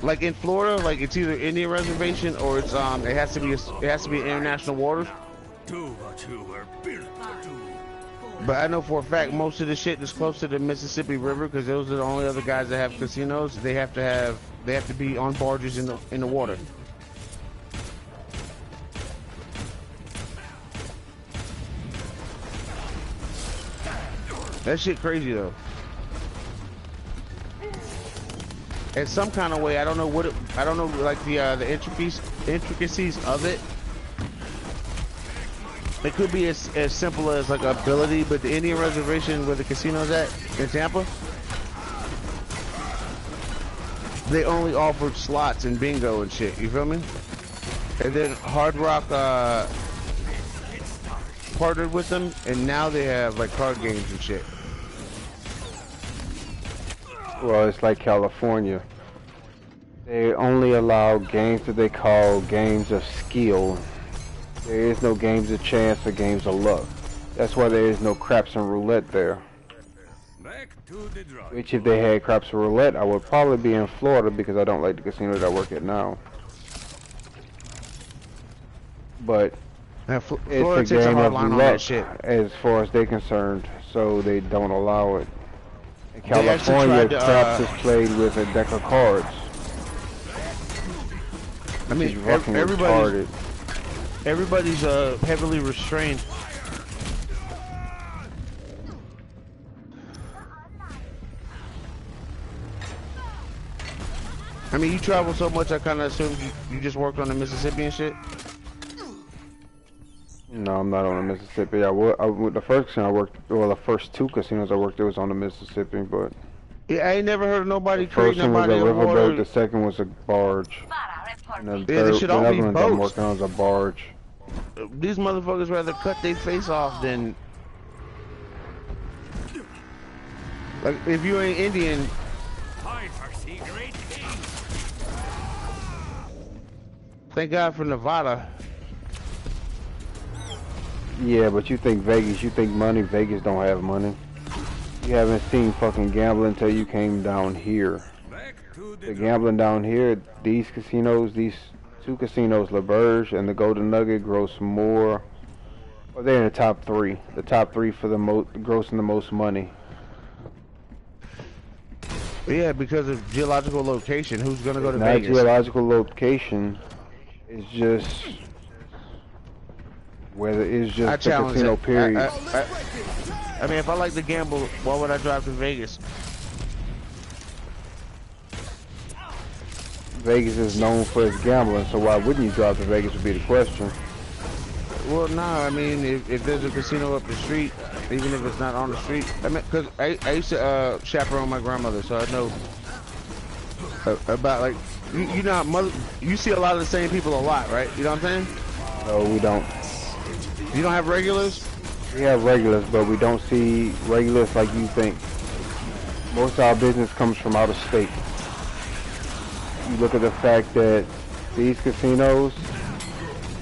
Like in Florida, like it's either Indian reservation or it's it has to be international waters. But I know for a fact most of the shit that's close to the Mississippi River, because those are the only other guys that have casinos. They have to be on barges in the water. That shit crazy though. In some kind of way, I don't know like the intricacies of it. It could be as simple as like ability, but the Indian reservation where the casino's at in Tampa, they only offered slots and bingo and shit. You feel me? And then Hard Rock partnered with them, and now they have like card games and shit. Well, it's like California. They only allow games that they call games of skill. There is no games of chance or games of luck. That's why there is no craps and roulette there. Which if they had craps and roulette, I would probably be in Florida because I don't like the casino that I work at now. But it's a game of luck as far as they're concerned, so they don't allow it. In California, craps is played with a deck of cards. I mean, everybody's heavily restrained. I mean, you travel so much, I kind of assume you just worked on the Mississippi and shit. No, I'm not on the Mississippi. The first casino I worked, well, the first two casinos I worked at was on the Mississippi, but yeah, I ain't never heard of nobody trading nobody in water. The first one was a riverboat, the second was a barge, and the other one I'm working on is a barge. These motherfuckers rather cut their face off than, like, if you ain't Indian. Thank God for Nevada. Yeah, but you think Vegas, you think money, Vegas don't have money. You haven't seen fucking gambling until you came down here. The gambling down here, these casinos, these two casinos, L'Auberge and the Golden Nugget, gross more. Well, they're in the top three. The top three for the grossing the most money. Yeah, because of geological location. Who's gonna go to Vegas? Not geological location. It's just whether it's just the casino period. I mean, if I like to gamble, why would I drive to Vegas? Vegas is known for its gambling, so why wouldn't you drive to Vegas would be the question. Well, no, I mean, if there's a casino up the street, even if it's not on the street, I mean, because I used to chaperone my grandmother, so I know about, like, you know, you see a lot of the same people a lot, right? You know what I'm saying? No, we don't. You don't have regulars? We have regulars, but we don't see regulars like you think. Most of our business comes from out of state. You look at the fact that these casinos,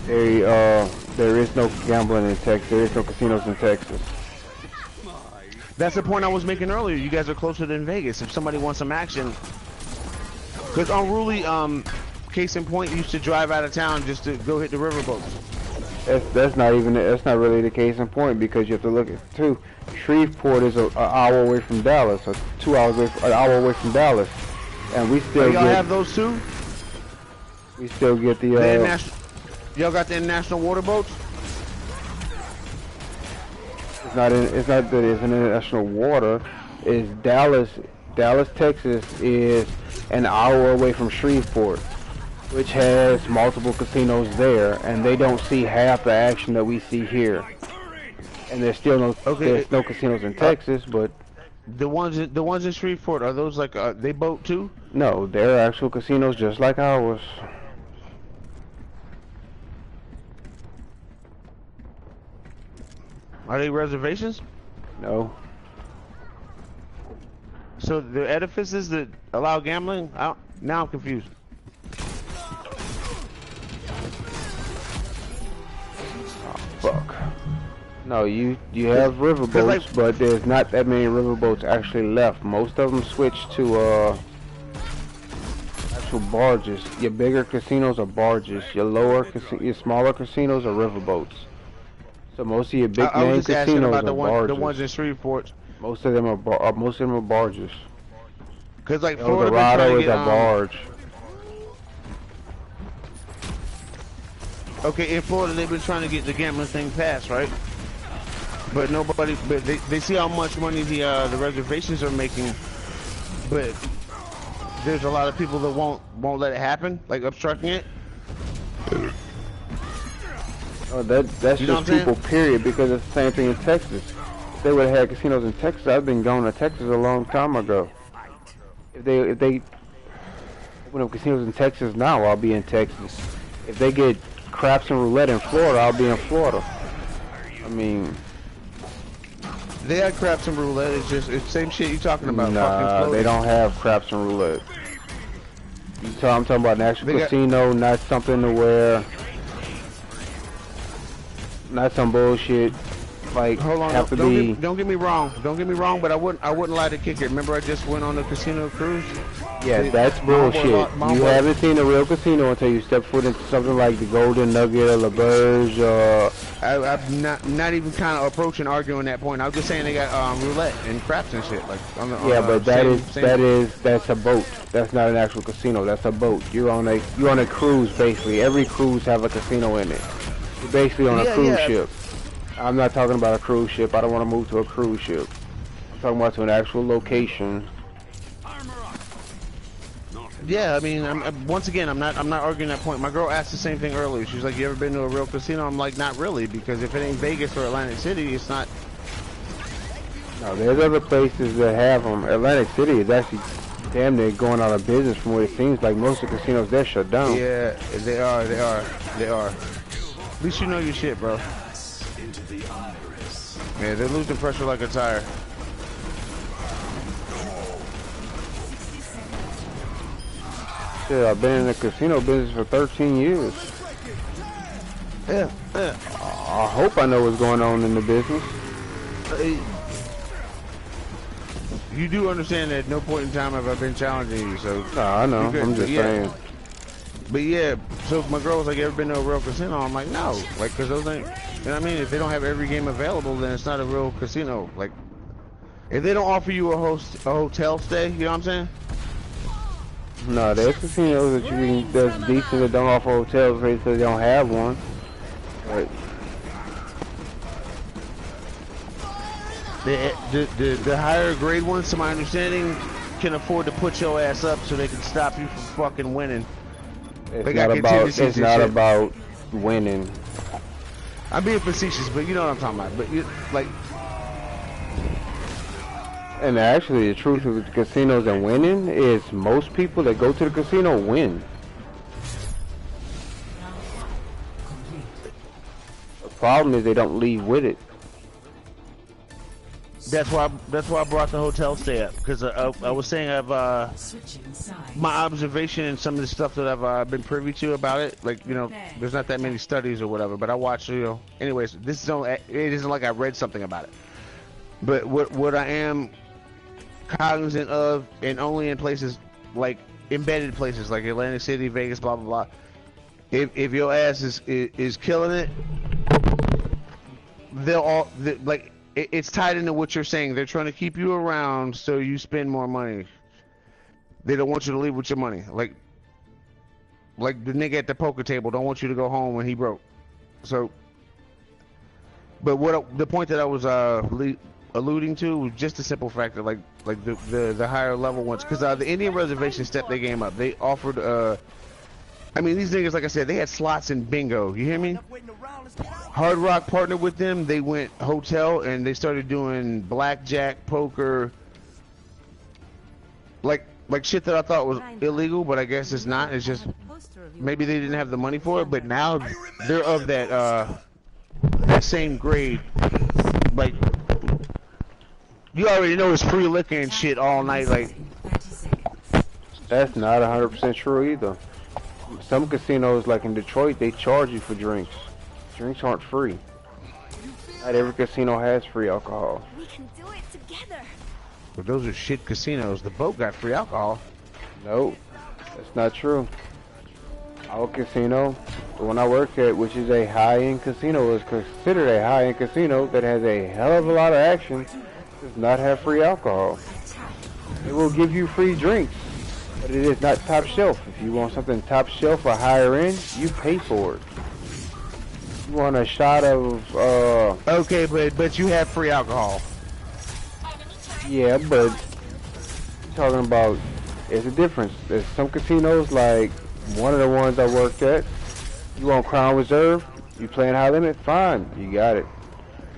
there is no gambling in Texas. There is no casinos in Texas. That's the point I was making earlier. You guys are closer than Vegas. If somebody wants some action, because Unruly, case in point, used to drive out of town just to go hit the riverboats. That's not really the case in point, because you have to look at too. Shreveport is an hour away from Dallas, or 2 hours away, an hour away from Dallas, and we still y'all have those too. We still get the y'all got the international water boats. It's not that it's an international water. It's Dallas, Texas is an hour away from Shreveport, which has multiple casinos there, and they don't see half the action that we see here. And there's still there's no casinos in Texas, but the ones in Shreveport, are those like they boat too? No, they're actual casinos just like ours. Are they reservations? No. So the edifices that allow gambling? Now I'm confused. Fuck. No, you have riverboats, like, but there's not that many riverboats actually left. Most of them switched to actual barges. Your bigger casinos are barges. Your smaller casinos are riverboats. So most of your big name casinos about are barges. The ones in Shreveport. Most of them are barges. Cause like El Dorado is a barge. Okay, in Florida they've been trying to get the gambling thing passed, right? But nobody, but they see how much money the reservations are making, but there's a lot of people that won't let it happen, like obstructing it. Oh, that's just people, period, because it's the same thing in Texas. If they would have had casinos in Texas, I've been going to Texas a long time ago. If they open up casinos in Texas now, I'll be in Texas. If they get craps and roulette in Florida, I'll be in Florida. I mean, they had craps and roulette. It's just it's same shit you talking about. Nah, they don't have craps and roulette. I'm talking about an actual casino, not something to where. Not some bullshit. Like, hold on, don't get me wrong. Don't get me wrong, but I wouldn't lie to kick it. Remember, I just went on the casino cruise. Yeah, that's bullshit. You haven't seen a real casino until you step foot into something like the Golden Nugget or La Berge. I'm not even kind of approaching arguing that point. I'm just saying they got roulette and craps and shit. Like, but that's a boat. That's not an actual casino. That's a boat. You're on a cruise basically. Every cruise have a casino in it. You're basically on a cruise ship. I'm not talking about a cruise ship. I don't want to move to a cruise ship. I'm talking about to an actual location. Yeah, I mean, once again, I'm not arguing that point. My girl asked the same thing earlier. She's like, "You ever been to a real casino?" I'm like, "Not really," because if it ain't Vegas or Atlantic City, it's not. No, there's other places that have them. Atlantic City is actually damn near going out of business from what it seems like. Most of the casinos there shut down. Yeah, they are. At least you know your shit, bro. Yeah, they're losing pressure like a tire. Yeah, I've been in the casino business for 13 years. Yeah. I hope I know what's going on in the business. You do understand that at no point in time have I been challenging you, so... No, I know. I'm just saying. But yeah, so my girl was like, "Ever been to a real casino?" I'm like, "No." Like, because those ain't... You know what I mean? If they don't have every game available, then it's not a real casino. Like, if they don't offer you a hotel stay, you know what I'm saying? No, there's casinos that's decent that don't offer hotels because they don't have one. But the higher grade ones, to my understanding, can afford to put your ass up so they can stop you from fucking winning. It's not about winning. I'm being facetious, but you know what I'm talking about. But like, and actually, the truth of the casinos and winning is most people that go to the casino win. The problem is they don't leave with it. That's why I brought the hotel stay up, because I was saying I've Switching sides. my observation and some of the stuff that I've been privy to about it, like, you know, there's not that many studies or whatever, but I watched, you know, anyways, this is only, it isn't like I read something about it, but what I am cognizant of, and only in places like embedded places like Atlantic City, Vegas, blah blah blah, if your ass is killing it, they'll all like it's tied into what you're saying. They're trying to keep you around so you spend more money. They don't want you to leave with your money. Like the nigga at the poker table don't want you to go home when he broke. So, but the point that I was alluding to was just the simple fact that like the higher level ones, because the Indian reservation stepped their game up. They offered I mean, these niggas, like I said, they had slots in bingo. You hear me? Hard Rock partnered with them. They went hotel and they started doing blackjack, poker, like shit that I thought was illegal, but I guess it's not. It's just maybe they didn't have the money for it. But now they're of that same grade. Like you already know it's free liquor and shit all night. Like that's not 100% true either. Some casinos, like in Detroit, they charge you for drinks. Drinks aren't free. Not every casino has free alcohol. We can do it together. But those are shit casinos. The boat got free alcohol. No, that's not true. Our casino, the one I work at, which is a high-end casino, is considered a high-end casino that has a hell of a lot of action, does not have free alcohol. It will give you free drinks, but it is not top shelf. If you want something top shelf or higher end, you pay for it. You want a shot of okay, but you have free alcohol. Yeah, but you're talking about, there's a difference. There's some casinos, like one of the ones I worked at, you want Crown Reserve, you playing high limit, fine, you got it.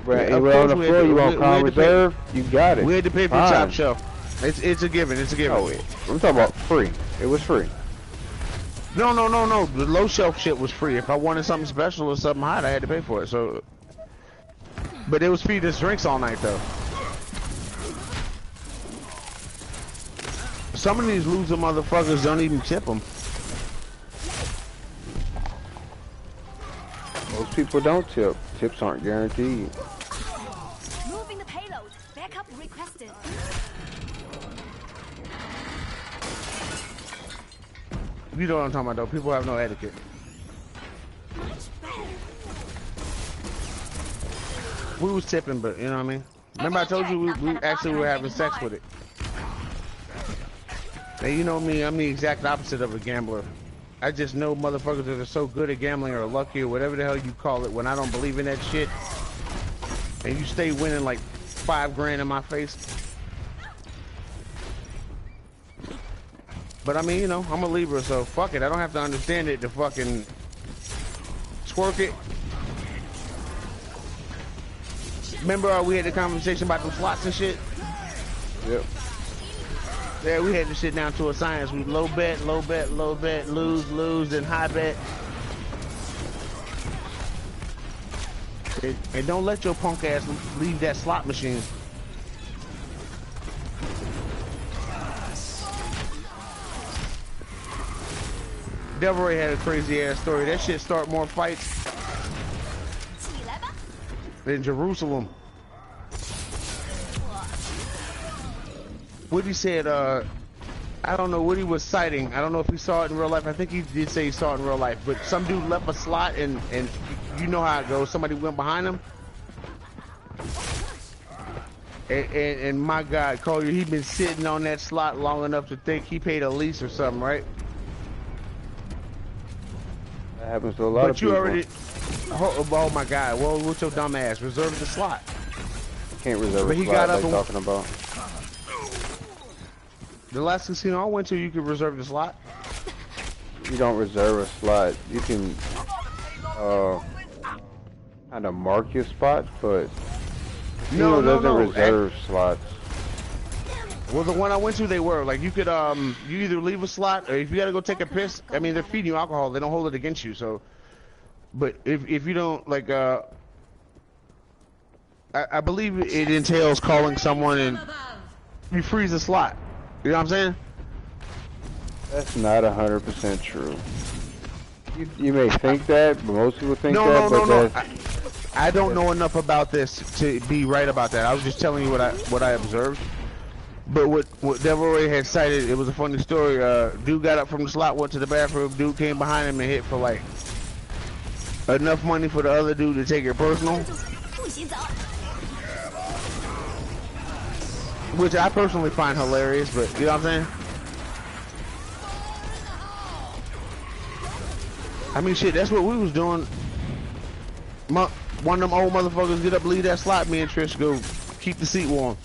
Anywhere on the floor, you want Crown Reserve, you got it. We had to pay for top shelf. It's a given. It's a given. Oh, I'm talking about free. It was free. No. The low shelf shit was free. If I wanted something special or something hot, I had to pay for it. So, but they was feeding us drinks all night though. Some of these loser motherfuckers don't even tip them. Most people don't tip. Tips aren't guaranteed. Moving the payload. Backup requested. You know what I'm talking about though. People have no etiquette. We was tipping, but you know what I mean? Remember I told you we actually were having sex with it. Now you know me, I'm the exact opposite of a gambler. I just know motherfuckers that are so good at gambling or lucky or whatever the hell you call it when I don't believe in that shit. And you stay winning like $5 grand in my face. But I mean, you know, I'm a Libra, so fuck it. I don't have to understand it to fucking twerk it. Remember we had the conversation about the slots and shit? Yep. Yeah, we had to sit down to a science. We low bet, lose, then high bet. And don't let your punk ass leave that slot machine. Devil Ray had a crazy ass story. That shit start more fights than Jerusalem. What he said, I don't know what he was citing. I don't know if he saw it in real life. I think he did say he saw it in real life. But some dude left a slot and you know how it goes. Somebody went behind him. And my God, Collier, he been sitting on that slot long enough to think he paid a lease or something, right? That happens to a lot of people. But you already, oh my God, well, what's your dumb ass? Reserve the slot. Can't reserve but a he slot got up like and talking about. The last casino I went to, you could reserve the slot. You don't reserve a slot. You can kind of mark your spot, but No, doesn't reserve slots. Well, the one I went to, they were like you could you either leave a slot or if you gotta go take a piss. I mean, they're feeding you alcohol; they don't hold it against you. So, but if you don't like I believe it entails calling someone and you freeze the slot. You know what I'm saying? That's not 100% true. You may think that, but most people think No, that. no. I don't know enough about this to be right about that. I was just telling you what I observed. But what Devil Ray had cited, it was a funny story. Dude got up from the slot, went to the bathroom. Dude came behind him and hit for like enough money for the other dude to take it personal. Which I personally find hilarious, but you know what I'm saying? I mean, shit, that's what we was doing. One of them old motherfuckers get up, leave that slot, me and Trish go keep the seat warm.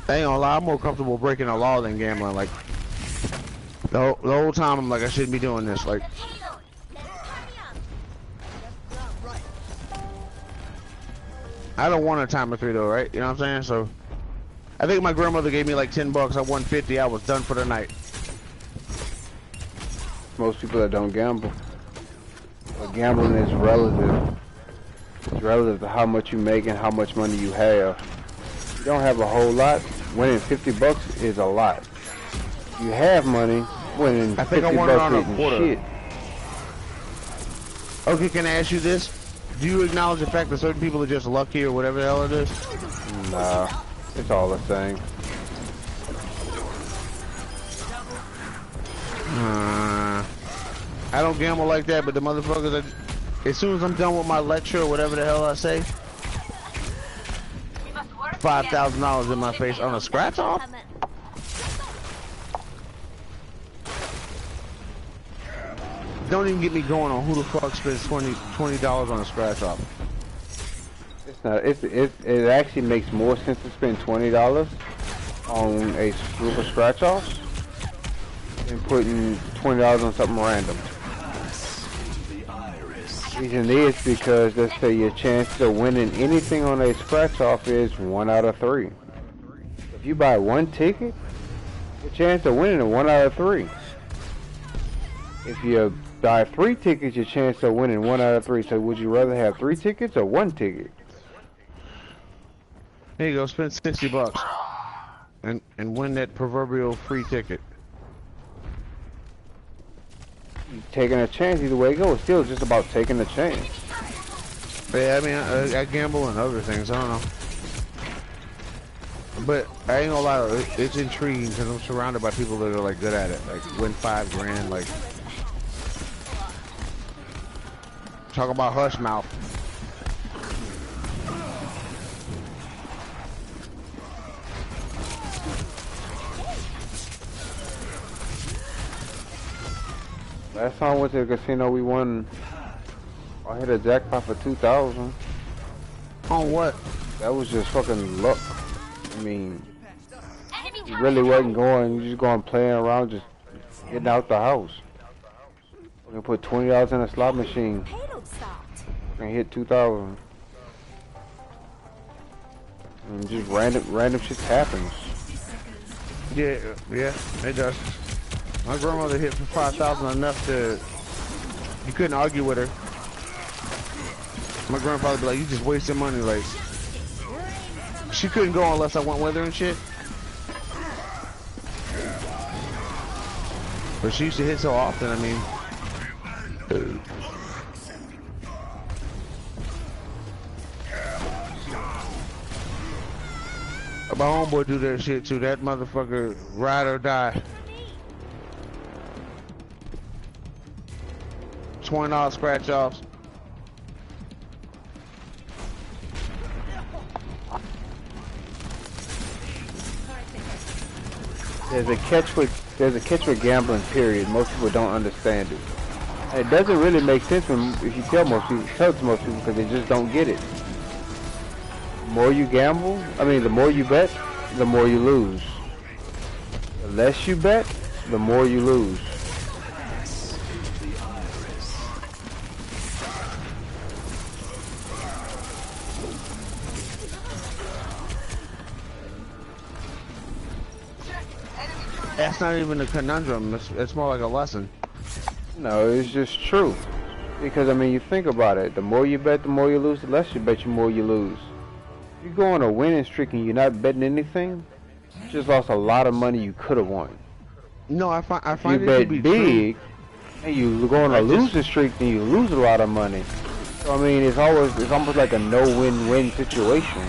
I ain't gonna lie, I'm more comfortable breaking a law than gambling. Like, the whole time I'm like, I shouldn't be doing this. Like, I don't want a timer 3 though, right? You know what I'm saying? So, I think my grandmother gave me like 10 bucks. I won 50. I was done for the night. Most people that don't gamble. But gambling is relative. It's relative to how much you make and how much money you have. If you don't have a whole lot, winning 50 bucks is a lot. If you have money, winning I think 50 I won it on a bucks isn't quarter. shit. Okay, can I ask you this? Do you acknowledge the fact that certain people are just lucky or whatever the hell it is? Nah, it's all the same. I don't gamble like that, but the motherfuckers, as soon as I'm done with my lecture or whatever the hell I say, $5,000 in my face on a scratch off? Don't even get me going on who the fuck spends $20 on a scratch off. It's not. It actually makes more sense to spend $20 on a group of scratch offs than putting $20 on something random. Reason is because let's say your chance of winning anything on a scratch off is 1 out of 3. If you buy 1 ticket, your chance of winning is 1 out of 3. If you buy 3 tickets, your chance of winning 1 out of 3. So would you rather have 3 tickets or 1 ticket? There you go, spend 60 bucks and win that proverbial free ticket. You're taking a chance either way it goes. It's still just about taking a chance. Yeah, I mean, I gamble and other things, I don't know. But I ain't gonna lie, it's intriguing because I'm surrounded by people that are like good at it. Like win $5 grand, like talk about hush mouth. Last time I went to the casino, we won. I hit a jackpot for 2,000. On what? That was just fucking luck. I mean, you really wasn't going. You just going playing around, just getting out the house. We can put $20 in a slot machine and hit 2,000. And just random shit happens. Yeah, it does. My grandmother hit for 5,000 enough to you couldn't argue with her. My grandfather be like, "You just wasting money." Like she couldn't go unless I went with her and shit. But she used to hit so often. I mean, my homeboy do that shit too. That motherfucker ride or die. $20 scratch offs. There's a catch with gambling. Period. Most people don't understand it. And it doesn't really make sense if you tell it to most people because they just don't get it. The more you gamble, the more you bet, the more you lose. The less you bet, the more you lose. not even a conundrum. It's more like a lesson. No, it's just true. Because I mean, you think about it. The more you bet, the more you lose. The less you bet, the more you lose. You go on a winning streak and you're not betting anything. You just lost a lot of money you could have won. No, I find you it to bet be big, true. and you go on a losing streak, then you lose a lot of money. So I mean, it's almost like a no-win-win situation.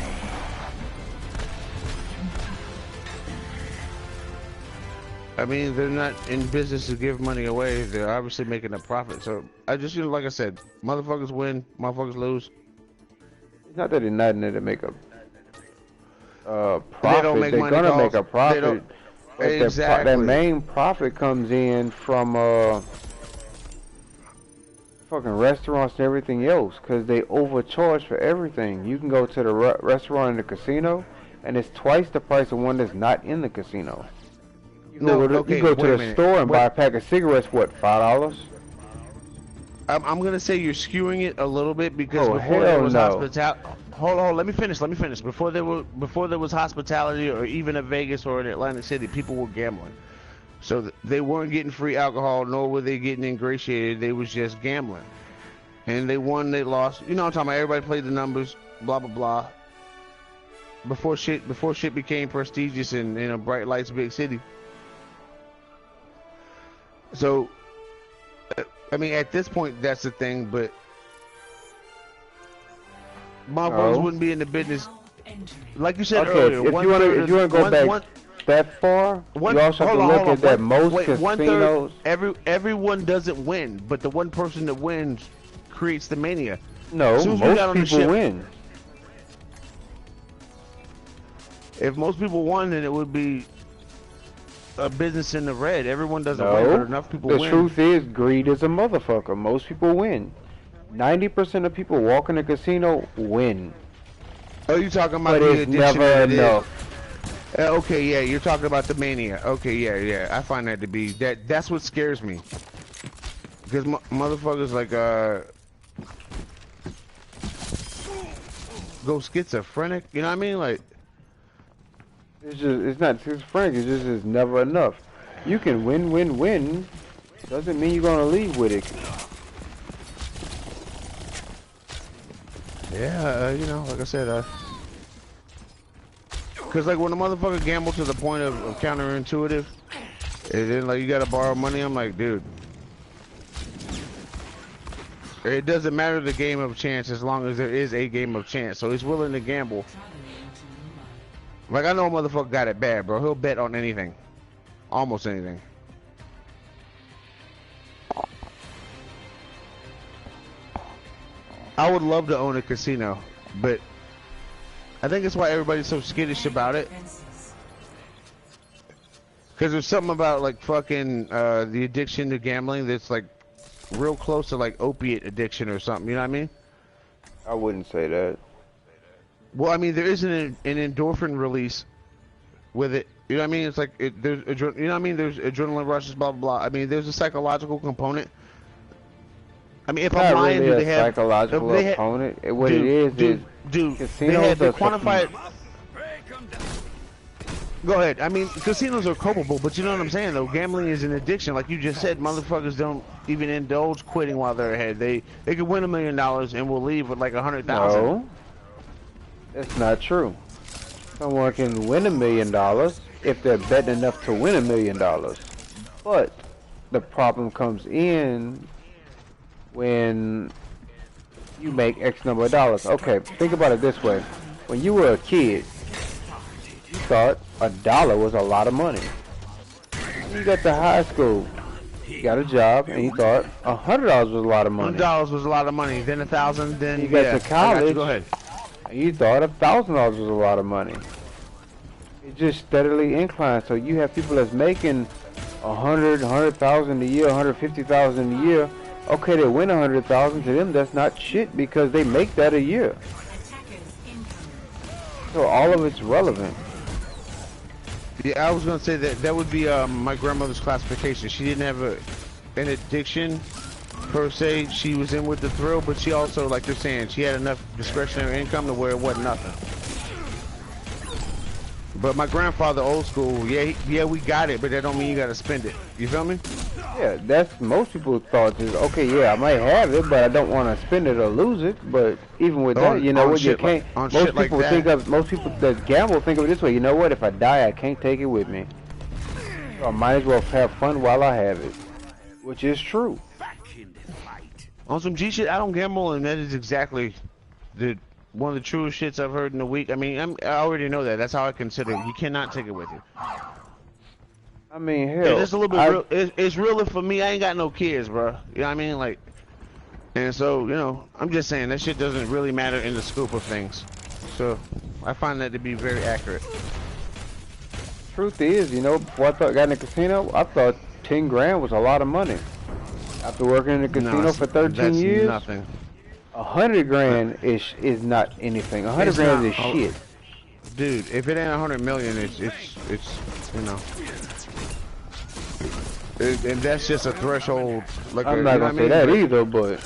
I mean, they're not in business to give money away. They're obviously making a profit. So I just, like I said, motherfuckers win, motherfuckers lose. It's not that they're not in there to make a profit. They don't make money. They're gonna make a profit. Exactly. Their main profit comes in from fucking restaurants and everything else, because they overcharge for everything. You can go to the restaurant in the casino, and it's twice the price of one that's not in the casino. You go to the store and buy a pack of cigarettes, what, $5? I'm gonna say you're skewing it a little bit because before hell there was no. hospitality. Hold on, let me finish. Before there was hospitality, or even a Vegas or an Atlantic City, people were gambling. So they weren't getting free alcohol, nor were they getting ingratiated. They was just gambling, and they won, they lost. You know what I'm talking about? Everybody played the numbers, blah blah blah. Before shit became prestigious in a bright lights big city. So, I mean, at this point, that's the thing, but motherfuckers wouldn't be in the business. Like you said earlier, if you want to go back that far, you also have to look at that most casinos. Everyone doesn't win, but the one person that wins creates the mania. No, most people win. If most people won, then it would be a business in the red. Everyone doesn't win, but enough people win. The truth is, greed is a motherfucker. Most people win. 90% of people walk in a casino win. Oh, you talking about the addiction? But it's never enough. Okay, yeah, you're talking about the mania. Okay, yeah, I find that to be that's what scares me. Because motherfuckers like go schizophrenic. You know what I mean? Like. It's not schizophrenic, it's never enough. You can win. Doesn't mean you're gonna leave with it. Yeah, you know, like I said, cause like when a motherfucker gamble to the point of counterintuitive, and then like you gotta borrow money, I'm like, dude, it doesn't matter the game of chance as long as there is a game of chance. So he's willing to gamble. Like, I know a motherfucker got it bad, bro. He'll bet on anything. Almost anything. I would love to own a casino, but I think that's why everybody's so skittish about it. Because there's something about, like, fucking the addiction to gambling that's, like, real close to, like, opiate addiction or something. You know what I mean? I wouldn't say that. Well, I mean, there is an endorphin release with it. You know what I mean? It's like, you know what I mean? There's adrenaline rushes, blah, blah, blah. I mean, there's a psychological component. I mean, if I'm lying, really do they have... psychological component? What it is casinos they quantify it... Go ahead. I mean, casinos are culpable, but you know what I'm saying, though? Gambling is an addiction. Like you just said, motherfuckers don't even indulge quitting while they're ahead. They could win $1 million and will leave with like 100,000. No. That's not true. Someone can win $1 million if they're betting enough to win $1 million. But the problem comes in when you make X number of dollars. Okay, think about it this way. When you were a kid, you thought $1 was a lot of money. When you got to high school, you got a job, and you thought $100 was a lot of money. $100 was a lot of money. Then 1,000. Then you got to college. Go ahead. You thought $1,000 was a lot of money. It just steadily inclines. So you have people that's making 100,000 a year, 150,000 a year. Okay, they win 100,000. To them, that's not shit because they make that a year. So all of it's relevant. Yeah, I was gonna say that would be my grandmother's classification. She didn't have an addiction per se. She was in with the thrill, but she also, like you're saying, she had enough discretionary income to where it wasn't nothing. But my grandfather, old school, yeah, we got it, but that don't mean you gotta spend it. You feel me? Yeah, that's most people's thoughts is, okay, yeah, I might have it, but I don't want to spend it or lose it. But even with that, you know what, you can't. Most people most people that gamble think of it this way. You know what? If I die, I can't take it with me. So I might as well have fun while I have it, which is true. On some G shit, I don't gamble, and that is exactly one of the truest shits I've heard in a week. I mean, I already know that. That's how I consider it. You cannot take it with you. I mean, hell, it's a little bit real. It's realer for me. I ain't got no kids, bro. You know what I mean? Like, and so, you know, I'm just saying that shit doesn't really matter in the scope of things. So, I find that to be very accurate. Truth is, you know, before I got in the casino, I thought 10 grand was a lot of money. After working in the casino for 13 years, nothing. 100 grand is not anything. 100 grand is shit. Dude, if it ain't 100 million, it's you know. And that's just a threshold. Like I'm not gonna say that either, but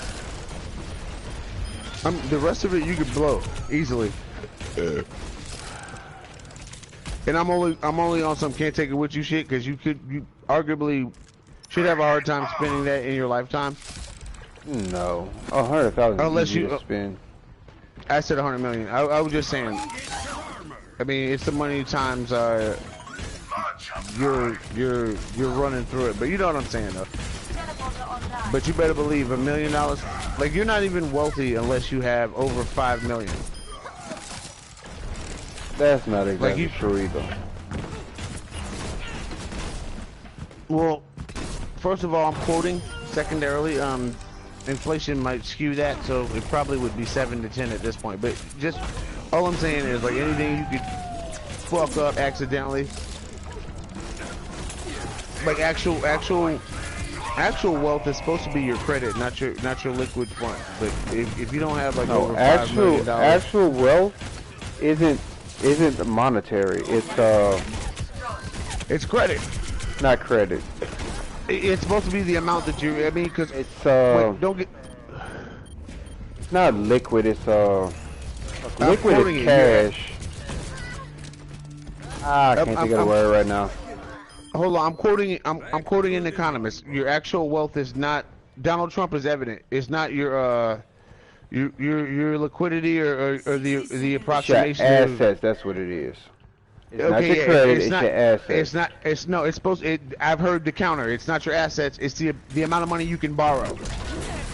the rest of it you could blow easily. And I'm only on some can't take it with you shit because you arguably should have a hard time spending that in your lifetime. No, 100,000 unless you spend. I said 100 million. I was just saying. I mean, it's the money times you're running through it, but you know what I'm saying though. But you better believe $1 million. Like you're not even wealthy unless you have over 5 million. That's not exactly true either. Well, first of all, I'm quoting. Secondarily, inflation might skew that, so it probably would be 7 to 10 at this point. But just all I'm saying is like anything you could fuck up accidentally. Like actual wealth is supposed to be your credit, not your liquid fund. But if you don't have like over $5 million, actual wealth isn't monetary. It's credit, not credit. It's supposed to be the amount that you. I mean, because it's wait, don't get. It's not liquid. It's liquid is cash. I can't think of the word right now. Hold on, I'm quoting an economist. Your actual wealth is not. Donald Trump is evident. It's not your liquidity or the approximation. It's your assets. That's what it is. It's not your credit. It's your assets. It's supposed. I've heard the counter. It's not your assets. It's the amount of money you can borrow.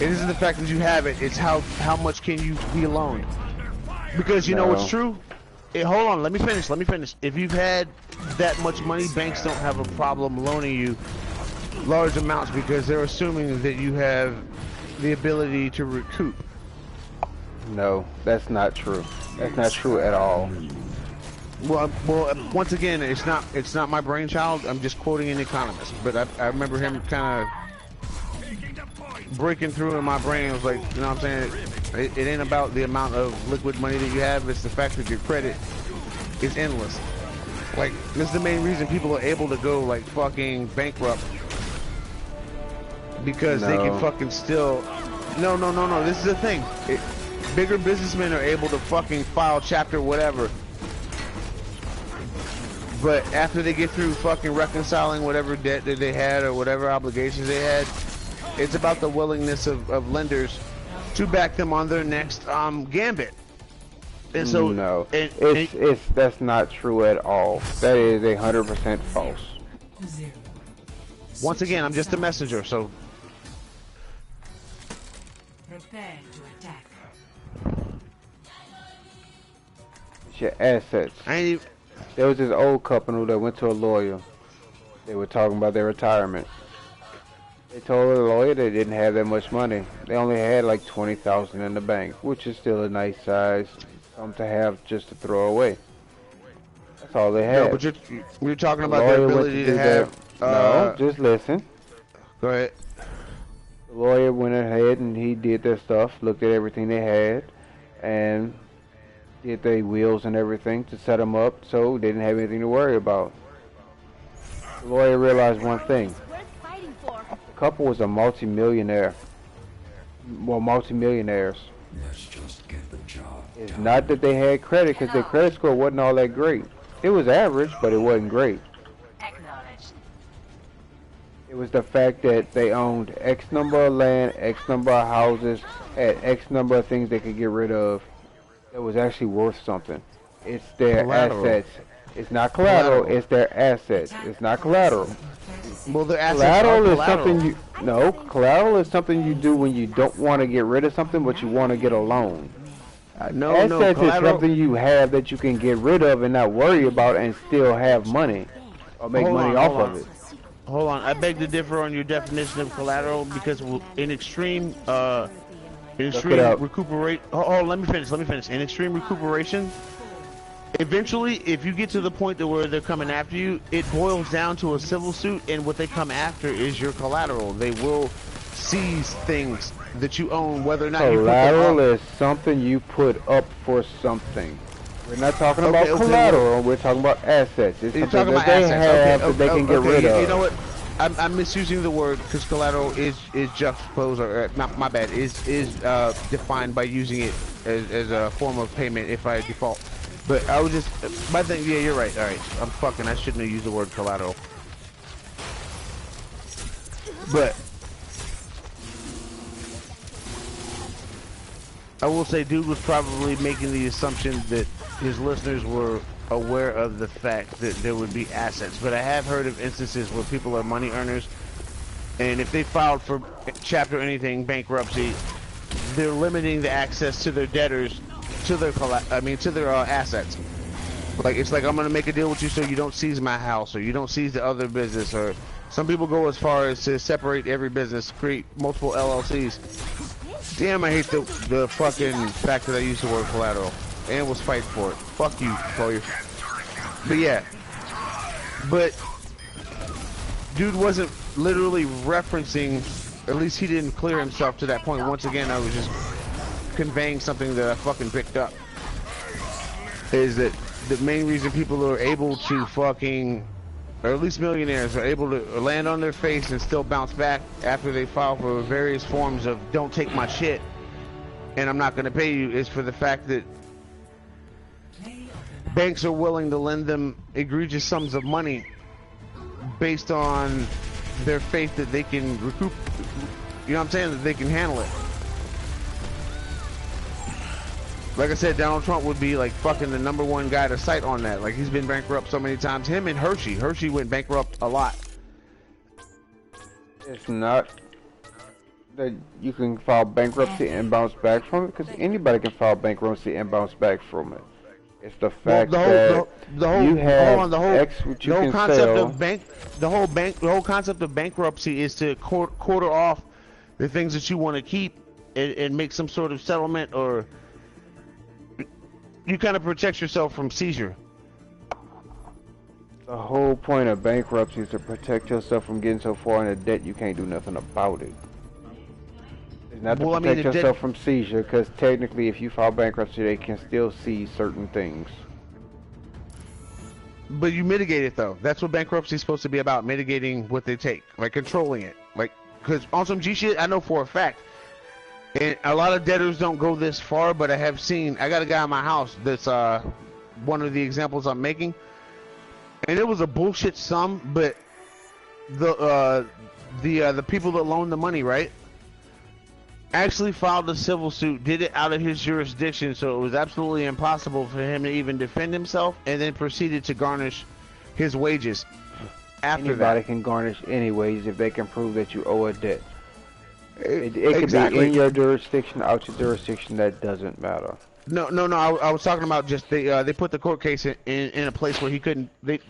It isn't the fact that you have it. It's how much can you be loaned. Because you know what's true. Hold on, let me finish. If you've had that much money, banks don't have a problem loaning you large amounts because they're assuming that you have the ability to recoup. No, that's not true. That's not true at all. Well, once again, it's not my brainchild. I'm just quoting an economist. But I remember him kind of breaking through in my brain. I was like, you know what I'm saying? It ain't about the amount of liquid money that you have. It's the fact that your credit is endless. Like, this is the main reason people are able to go, like, fucking bankrupt. Because they can fucking still... No. This is the thing. Bigger businessmen are able to fucking file chapter whatever. But after they get through fucking reconciling whatever debt that they had or whatever obligations they had, it's about the willingness of lenders to back them on their next gambit. And so that's not true at all. That is 100% false. Once again, I'm just a messenger, so prepare to attack. It's your assets. There was this old couple that went to a lawyer. They were talking about their retirement. They told the lawyer they didn't have that much money. They only had like $20,000 in the bank, which is still a nice size, something to have just to throw away. That's all they had. No, but you're talking about their ability to have. No, just listen. Go ahead. The lawyer went ahead and he did their stuff, looked at everything they had, and did their wills and everything to set them up so they didn't have anything to worry about. The lawyer realized one thing. The couple was a multi-millionaire. Well, multi-millionaires. Let's just get the job It's not that they had credit, because their credit score wasn't all that great. It was average, but it wasn't great. Acknowledged. It was the fact that they owned X number of land, X number of houses, had X number of things they could get rid of. That was actually worth something. It's their Collateral. assets. It's not collateral, it's their assets. It's not collateral. Well, the assets Collateral are is collateral. something you no. Collateral is something you do when you don't want to get rid of something, but you want to get a loan. No, Assets is collateral. something you have that you can get rid of and not worry about, and still have money or make Hold money on, off hold of on. it. Hold on, I beg to differ on your definition of collateral because in extreme up. recuperate. Oh, let me finish. In extreme recuperation, eventually, if you get to the point to where they're coming after you, it boils down to a civil suit, and what they come after is your collateral. They will seize things that you own, whether or not Collateral you put them is something you put up for something. We're not talking Okay, about okay, collateral. We're talking about assets. It's You're something talking that about they assets. have that they can get rid of. You know what? I'm misusing the word because collateral is juxtaposed, or not. My bad. Is defined by using it as a form of payment if I default. But I was just my thing. Yeah, you're right. All right, I shouldn't have used the word collateral. But I will say, dude was probably making the assumption that his listeners were aware of the fact that there would be assets. But I have heard of instances where people are money earners, and if they filed for chapter anything bankruptcy, they're limiting the access to their debtors, to their assets. Like, it's like, I'm gonna make a deal with you so you don't seize my house, or you don't seize the other business, or some people go as far as to separate every business, create multiple LLCs. Damn, I hate the fucking fact that I used the word collateral and was fighting for it. Fuck you, Chloe. But yeah, but dude wasn't literally referencing, at least he didn't clear himself to that point. Once again, I was just conveying something that I fucking picked up. Is that the main reason people are able to fucking, or at least millionaires are able to land on their face and still bounce back after they file for various forms of don't take my shit and I'm not going to pay you, is for the fact that banks are willing to lend them egregious sums of money based on their faith that they can recoup, you know what I'm saying, that they can handle it. Like I said, Donald Trump would be like fucking the #1 guy to cite on that. Like, he's been bankrupt so many times. Him and Hershey. Hershey went bankrupt a lot. It's not that you can file bankruptcy and bounce back from it, because anybody can file bankruptcy and bounce back from it. It's the fact that you have X what you can sell. The whole concept of bankruptcy is to quarter off the things that you want to keep and make some sort of settlement, or you kind of protect yourself from seizure. The whole point of bankruptcy is to protect yourself from getting so far into debt you can't do nothing about it. It's not to protect yourself from seizure, because technically if you file bankruptcy they can still seize certain things. But you mitigate it though. That's what bankruptcy is supposed to be about, mitigating what they take, like controlling it. Like, because on some G shit, I know for a fact, and a lot of debtors don't go this far, but I have seen, I got a guy in my house that's one of the examples I'm making, and it was a bullshit sum, but the people that loaned the money, right, actually filed a civil suit, did it out of his jurisdiction, so it was absolutely impossible for him to even defend himself, and then proceeded to garnish his wages after Anybody that. can garnish any wages if they can prove that you owe a debt. It could Exactly. be in your jurisdiction, out your jurisdiction, that doesn't matter. No. I was talking about just they put the court case in a place where he couldn't. They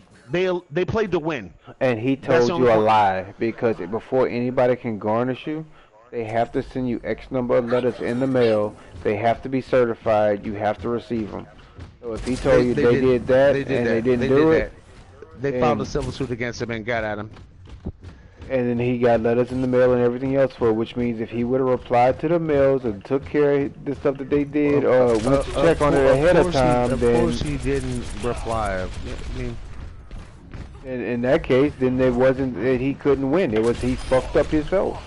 played to win. And he told you a lie, because before anybody can garnish you, they have to send you X number of letters in the mail. They have to be certified. You have to receive them. So if he told you they did that and they didn't do it, they filed a civil suit against him and got at him. And then he got letters in the mail and everything else for it, which means if he would have replied to the mails and took care of the stuff that they did, or went to check on it ahead of time, then... Of course he didn't reply. I mean... In that case, then it wasn't that he couldn't win. It was he fucked up himself.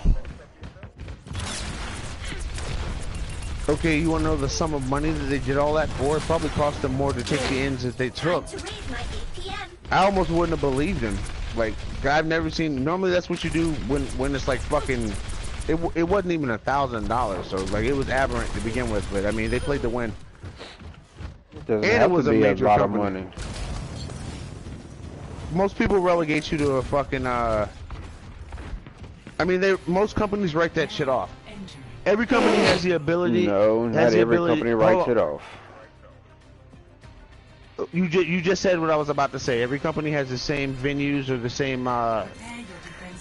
Okay, you want to know the sum of money that they did all that for? It probably cost them more to take the ends that they took. To raise my APM. I almost wouldn't have believed him. Like, I've never seen. Normally, that's what you do when it's like fucking. It wasn't even $1,000, so like it was aberrant to begin with. But I mean, they played to win. Doesn't And have it was to a be major lot company. of money. Most people relegate you to a fucking. I mean, most companies write that shit off. Every company has the ability. No, not every company writes it off. You just said what I was about to say. Every company has the same venues or the same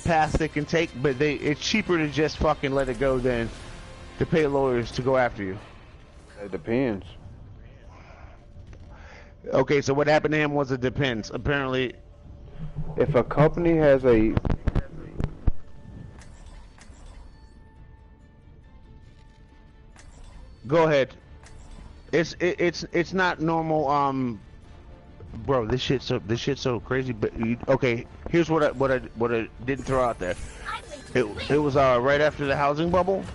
path they can take, but it's cheaper to just fucking let it go than to pay lawyers to go after you. It depends. Okay, so what happened to him was it depends. Apparently, If a company has a go ahead. It's not normal. Bro, this shit's so crazy. But okay, here's what I didn't throw out there. It was right after the housing bubble,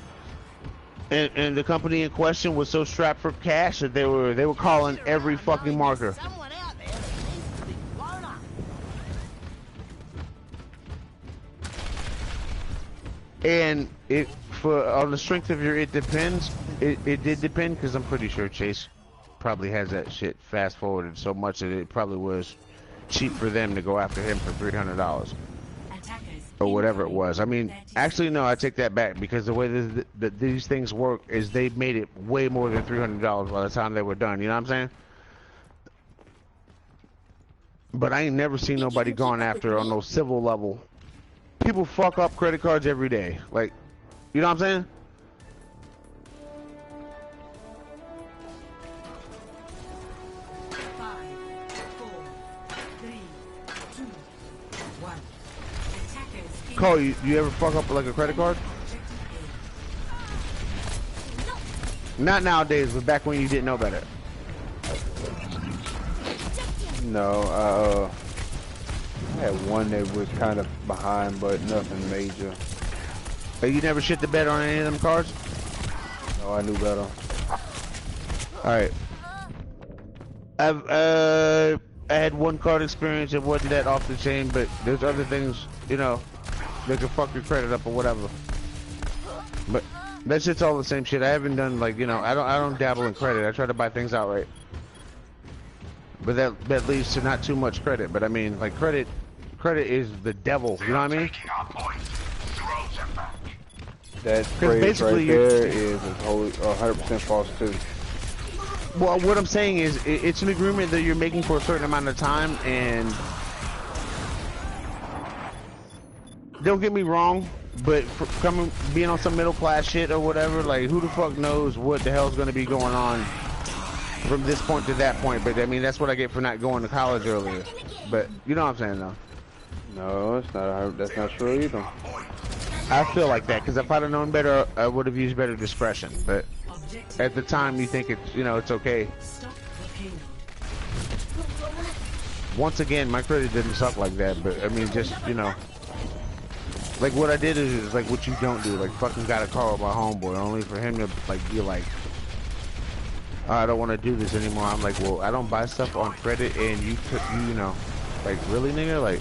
and the company in question was so strapped for cash that they were calling every fucking marker. Someone out there that needs to be blown up. And on the strength of your it depends, it did depend because I'm pretty sure Chase probably has that shit fast forwarded so much that it probably was cheap for them to go after him for $300 or whatever it was. I mean, actually no, I take that back because the way that these things work is they made it way more than $300 by the time they were done. You know what I'm saying? But I ain't never seen nobody gone after on no civil level. People fuck up credit cards every day. Like, you know what I'm saying? Cole, you ever fuck up like a credit card? Not nowadays, but back when you didn't know better. No, I had one that was kind of behind, but nothing major. But you never shit the bed on any of them cards? No, I knew better. Alright. I had one card experience that wasn't that off the chain, but there's other things, you know, that can fuck your credit up or whatever. But that shit's all the same shit. I haven't done like, you know, I don't dabble in credit. I try to buy things outright. But that leads to not too much credit. But I mean, like credit is the devil. You know what I mean? That phrase right there is 100% false too. Well, what I'm saying is, it's an agreement that you're making for a certain amount of time, and don't get me wrong, but being on some middle class shit or whatever, like who the fuck knows what the hell's gonna be going on from this point to that point. But I mean, that's what I get for not going to college earlier. But you know what I'm saying, though. No, it's not. That's not true either. I feel like that because if I'd have known better, I would have used better discretion. But at the time, you think it's, you know, it's okay. Once again, my credit didn't suck like that, but I mean, just, you know, like what I did is like what you don't do. Like fucking got a car with my homeboy, only for him to like be like, oh, I don't want to do this anymore. I'm like, well, I don't buy stuff on credit, and you know, like really, nigga, like.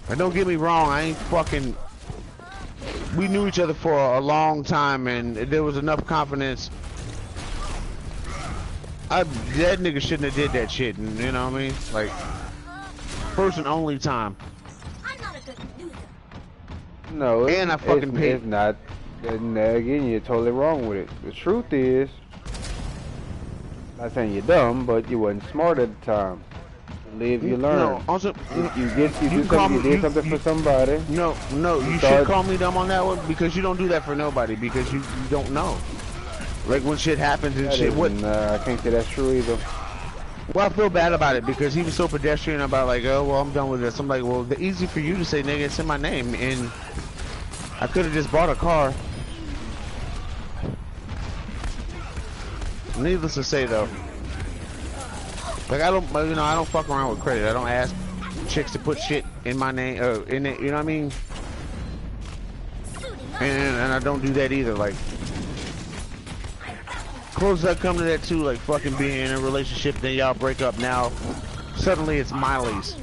And don't get me wrong, I ain't fucking. We knew each other for a long time, and there was enough confidence. That nigga shouldn't have did that shit, and you know what I mean? Like, first and only time. I'm not a good loser. No, and I fucking paid. It's not. And again, you're totally wrong with it. The truth is, not saying you're dumb, but you wasn't smart at the time. Live, you learn. No, also, you did something for somebody. No, you should call me dumb on that one because you don't do that for nobody because you don't know. Like when shit happens and shit. I can't say that's true either. Well, I feel bad about it because he was so pedestrian about like, oh, well, I'm done with this. I'm like, well, the easy for you to say, nigga, it's in my name, and I could have just bought a car. Needless to say, though, like I don't fuck around with credit. I don't ask chicks to put shit in my name, in it. You know what I mean? And I don't do that either. Like, close I come to that too. Like fucking being in a relationship, then y'all break up. Now, suddenly it's Miley's.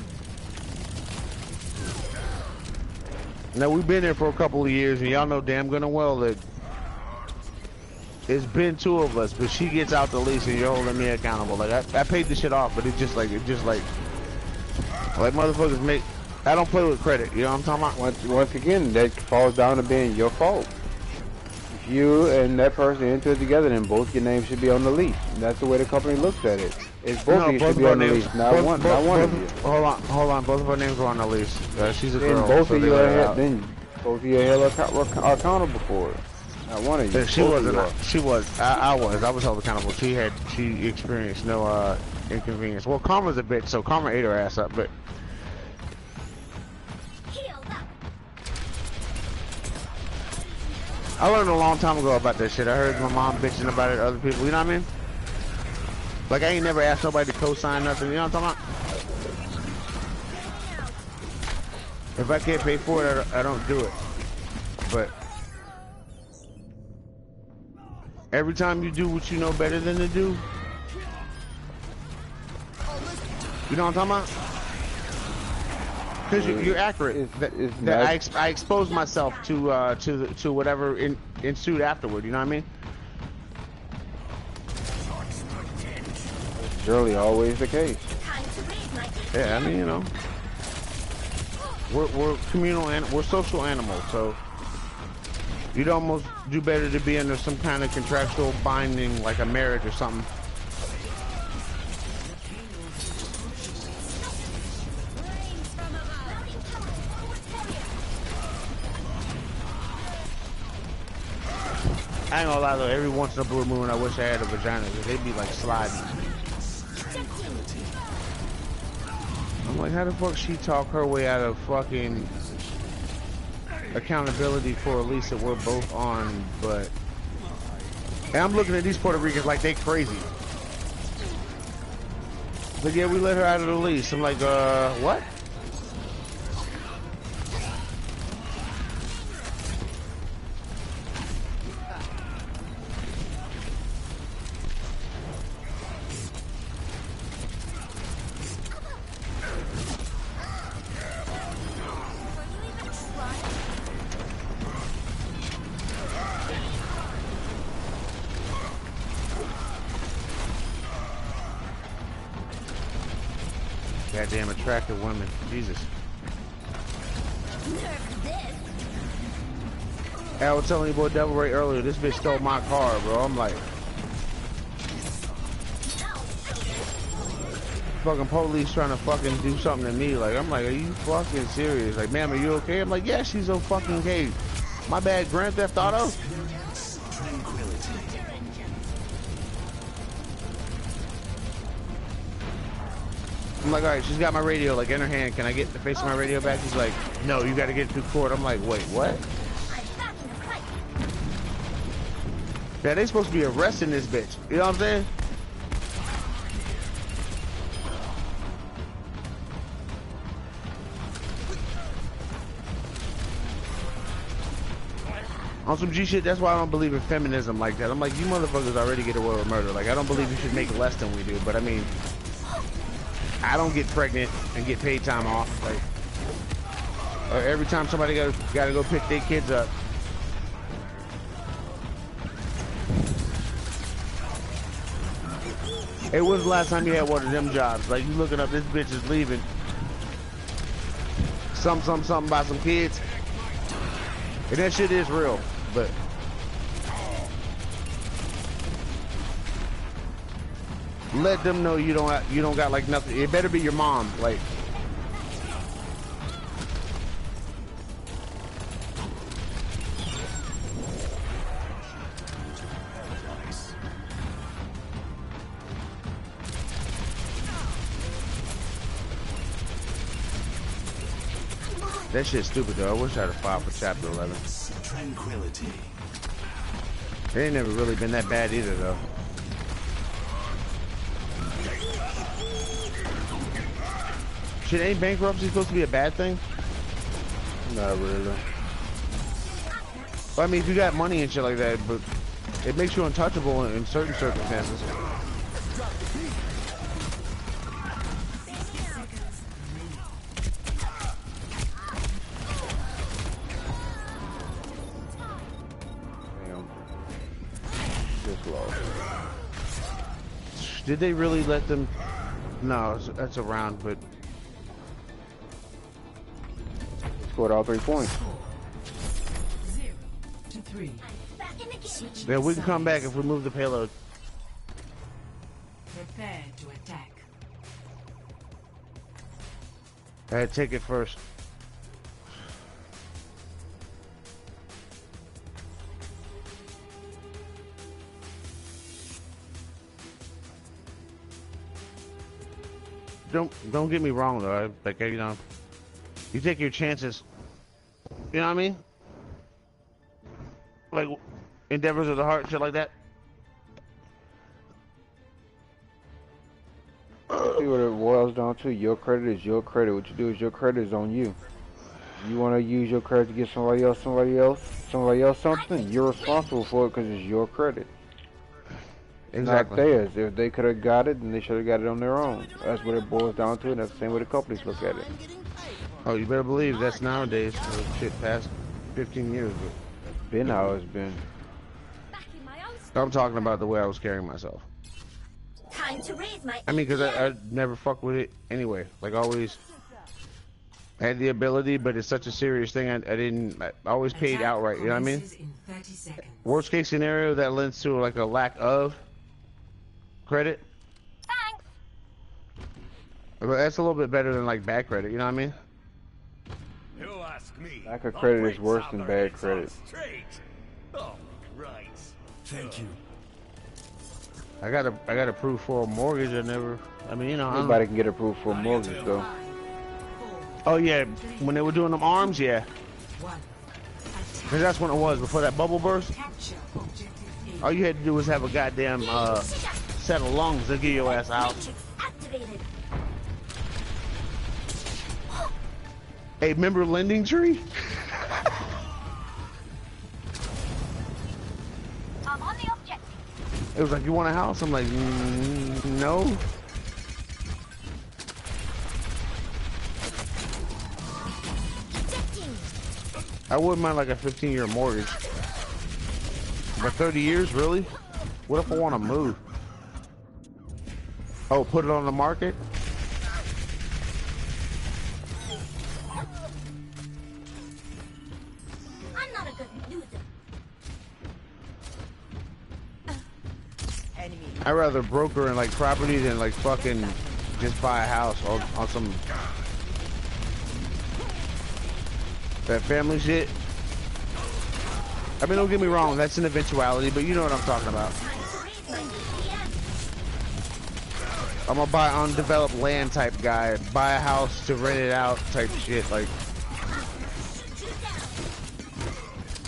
Now we've been there for a couple of years, and y'all know damn good and well that it's been two of us. But she gets out the lease, and you're holding me accountable. Like I paid the shit off, but it's just like motherfuckers make. I don't play with credit. You know what I'm talking about? Once again, that falls down to being your fault. If you and that person enter it together, then both your names should be on the lease. And that's the way the company looks at it. It's both of you should be on the lease, not one of you. Hold on. Both of our names were on the lease. She's a girl. Both of you are held accountable for it. Not one of you. She wasn't. I was held accountable. She experienced no inconvenience. Well, Karma's a bitch, so Karma ate her ass up, but. I learned a long time ago about that shit. I heard my mom bitching about it to other people. You know what I mean? Like, I ain't never asked nobody to co-sign nothing. You know what I'm talking about? If I can't pay for it, I don't do it. But every time you do what you know better than to do, you know what I'm talking about? Because you're accurate. I exposed myself to whatever ensued afterward. You know what I mean? It's generally always the case. Yeah, I mean, you know, we're communal and we're social animals, so you'd almost do better to be under some kind of contractual binding, like a marriage or something. I ain't gonna lie though, every once in a blue moon I wish I had a vagina, because they'd be like sliding. I'm like, how the fuck she talk her way out of fucking accountability for a lease that we're both on, but... And I'm looking at these Puerto Ricans like they crazy. But yeah, we let her out of the lease. I'm like, what? Goddamn attractive women. Jesus. I was telling you boy Devil Ray earlier, this bitch stole my car, bro. I'm like, fucking police trying to fucking do something to me. Like, I'm like, are you fucking serious? Like, ma'am, are you okay? I'm like, yeah, she's so fucking okay. My bad, Grand Theft Auto. I'm like, all right, she's got my radio like in her hand. Can I get the face of my radio back? She's like, no, you got to get it through court. I'm like, wait, what? Yeah, they supposed to be arresting this bitch. You know what I'm saying? On some G shit, that's why I don't believe in feminism like that. I'm like, you motherfuckers already get away with murder. Like, I don't believe you should make less than we do, but I mean, I don't get pregnant and get paid time off. Like, or every time somebody gotta go pick their kids up. Hey, when's the last time you had one of them jobs? Like, you looking up, this bitch is leaving. Something about some kids. And that shit is real, but let them know you don't got like nothing. It better be your mom, like. That shit's stupid though. I wish I'd have filed for Chapter 11. Tranquility. It ain't never really been that bad either though. Shit, ain't bankruptcy supposed to be a bad thing? Not really. I mean, if you got money and shit like that, but it makes you untouchable in certain circumstances. Did they really let them? No, that's a round, but scored all 3 points. 0 to 3. Yeah, we can come back if we move the payload. Prepare to attack. Alright, take it first. Don't get me wrong though. Like, you know, you take your chances. You know what I mean? Like endeavors of the heart, shit like that. See what it boils down to. Your credit is your credit. What you do is your credit is on you. You want to use your credit to get somebody else something, you're responsible for it because it's your credit. Exactly. Not theirs. If they could have got it, then they should have got it on their own. That's what it boils down to, and that's the same way the companies look at it. Oh, you better believe that's nowadays. Shit, past 15 years. But Been how it's been. I'm talking about the way I was carrying myself. Time to raise my I mean, because I never fucked with it anyway. Like, always had the ability, but it's such a serious thing. I always paid outright, you know what I mean? In 30 seconds. Worst case scenario, that lends to like a lack of credit. Thanks. But that's a little bit better than like bad credit, you know what I mean? You ask me. Lack of credit is worse than bad credit. Oh, right. Thank you. I got approved for a mortgage. I mean, you know. Anybody can get approved for a mortgage though. Oh yeah, when they were doing them arms, yeah. Cause that's when it was, before that bubble burst. All you had to do was have a goddamn set of lungs to get your ass out. Activated. Hey, remember Lending Tree? I'm on the objective. It was like, you want a house? I'm like, no. I wouldn't mind like a 15-year mortgage. But 30 years, really? What if I want to move? Oh, put it on the market? I'm not a good loser. I'd rather broker in like property than like fucking just buy a house on some that family shit. I mean, don't get me wrong, that's an eventuality, but you know what I'm talking about. I'm a buy undeveloped land type guy, buy a house to rent it out type shit, like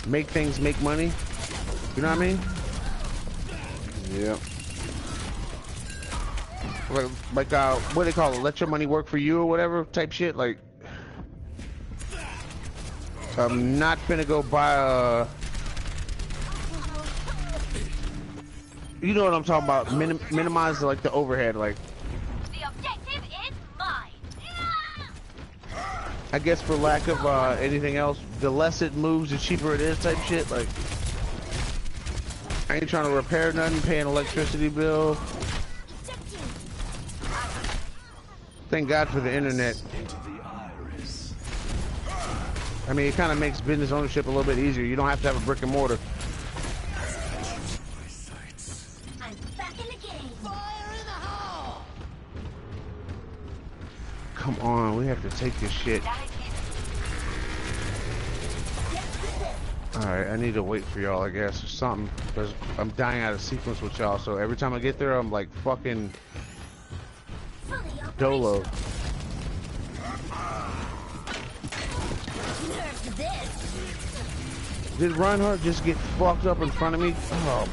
make things make money. You know what I mean? Yeah. Like what do they call it? Let your money work for you or whatever type shit. Like, I'm not finna go buy a. You know what I'm talking about? Minimize like the overhead. Like, The objective is mine. I guess for lack of anything else, the less it moves, the cheaper it is type shit. Like, I ain't trying to repair nothing, pay an electricity bill. Thank God for the internet. I mean, it kind of makes business ownership a little bit easier. You don't have to have a brick and mortar. I'm back in the game. Fire in the hole. Come on, we have to take this shit. Alright, I need to wait for y'all, I guess, or something. Because I'm dying out of sequence with y'all, so every time I get there, I'm like fucking Dolo. Nerve this. Did Reinhardt just get fucked up in front of me? Oh.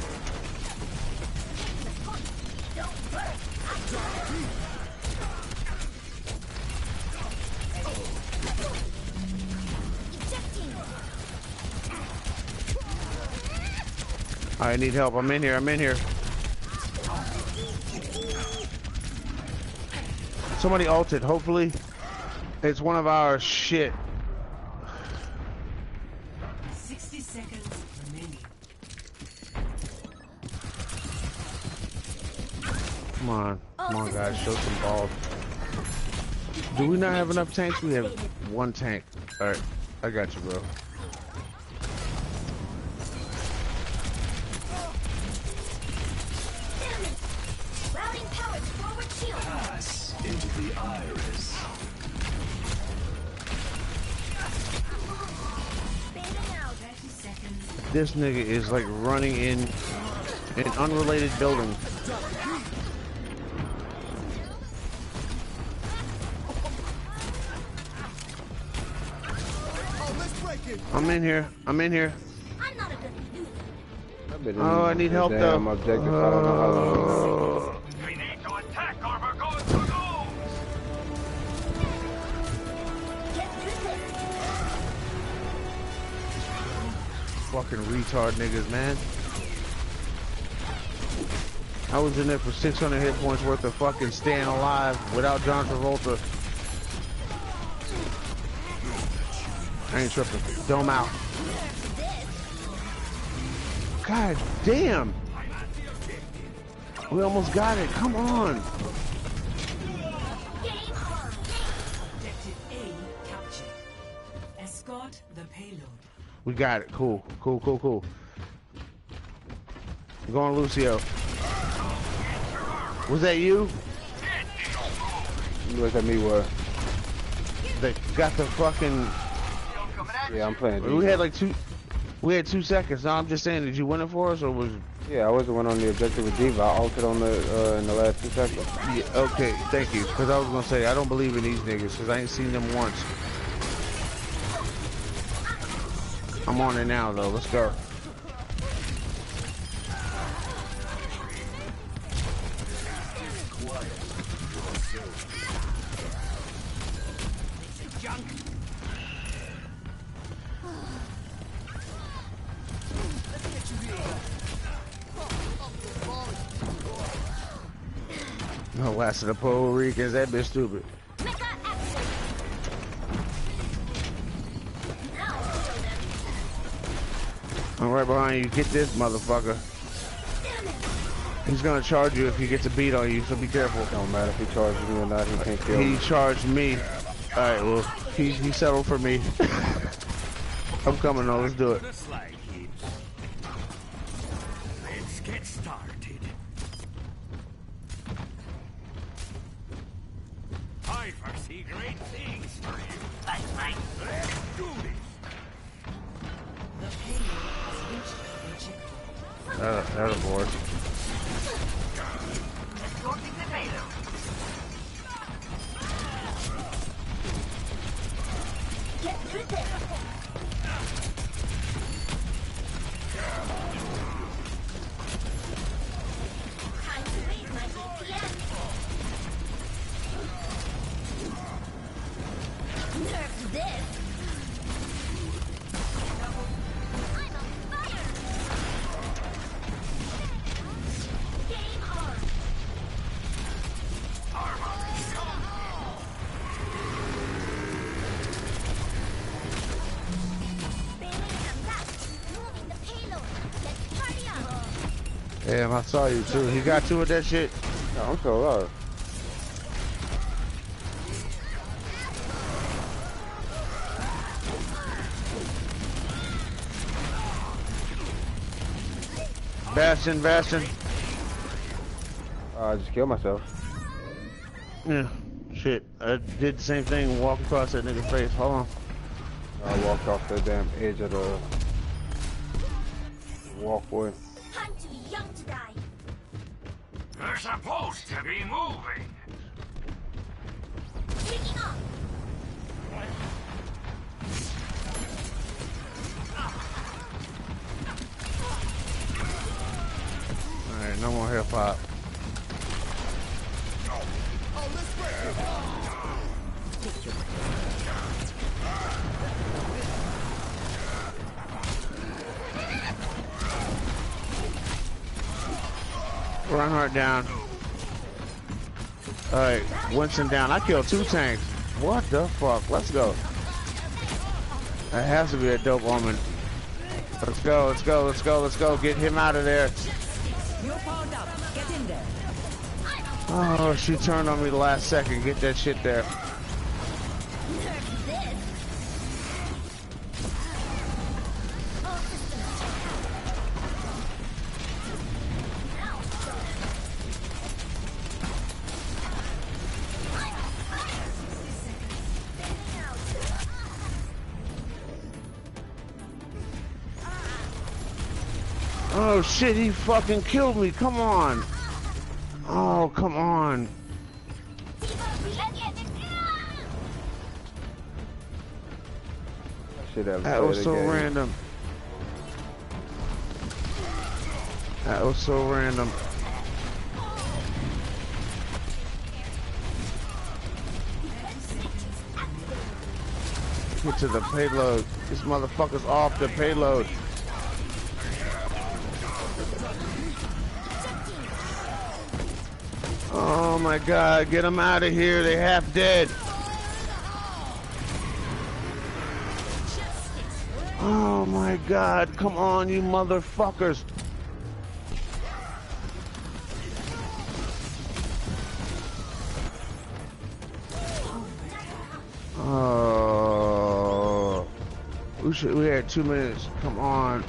I need help. I'm in here. I'm in here. Somebody ulted. Hopefully, it's one of our shit. 60 seconds remaining. Come on, guys. Show some balls. Do we not have enough tanks? We have one tank. All right, I got you, bro. Routing powers forward shield. Pass into the iris. Fading out. 30 seconds. This nigga is like running in an unrelated building. I'm in here. I'm in here. I'm not a good loser. I've been in Oh, I need help damn though. objective. I don't know how long. We need to attack or we're going to lose! Get through this. Fucking retard niggas, man. I was in there for 600 hit points worth of fucking staying alive without John Travolta. I ain't tripping. Dome out. God damn. We almost got it. Come on. Game on. Objective A captured. Escort the payload. We got it. Cool. Cool, cool, cool. Go on, Lucio. Was that you? Look at me, what? That got the fucking... Yeah, I'm playing. We had like we had 2 seconds. No, I'm just saying, did you win it for us or was... Yeah, I was the one on the objective with Diva. I altered on the in the last 2 seconds. Yeah, okay, thank you. Because I was going to say, I don't believe in these niggas because I ain't seen them once. I'm on it now, though. Let's go. No, last of the Puerto Ricans, that bitch stupid. Mecha action. Now I'll show them. I'm right behind you. Get this motherfucker. He's gonna charge you if he gets a beat on you, so be careful. Don't matter if he charges me or not. He can't kill He me. charged me. Alright, well, he settled for me. I'm coming though, let's do it. The slide, kids. Let's get started. I foresee great things for you. Let's do this. The payload has reached the checkpoint. That aboard. Escorting the payload. Get through this. Time to raise my DPS. Nerf this. I'm on fire. Game on. Bailing and back. Moving the payload. Let's party on. Damn, I saw you too. He got you with that shit. No, I'm still alive. Bastion, Bastion. I just killed myself. Yeah, shit. I did the same thing, walk across that nigga's face. Hold on. I walked off the damn edge of the walkway. Time to be young to die. We're supposed to be moving. Taking off. Alright, no more hip hop. Reinhardt down. Alright, Winston down. I killed 2 tanks. What the fuck? Let's go. That has to be a dope woman. Let's go, let's go, let's go, let's go. Get him out of there. You're powered up. Get in there. Oh, she turned on me the last second. Get that shit there. Oh shit, he fucking killed me. Come on. Oh, come on. That was so random. That was so random. Get to the payload. This motherfucker's off the payload. Oh my god, get them out of here. They half dead. Oh my god, come on, you motherfuckers. Oh, we had 2 minutes. Come on.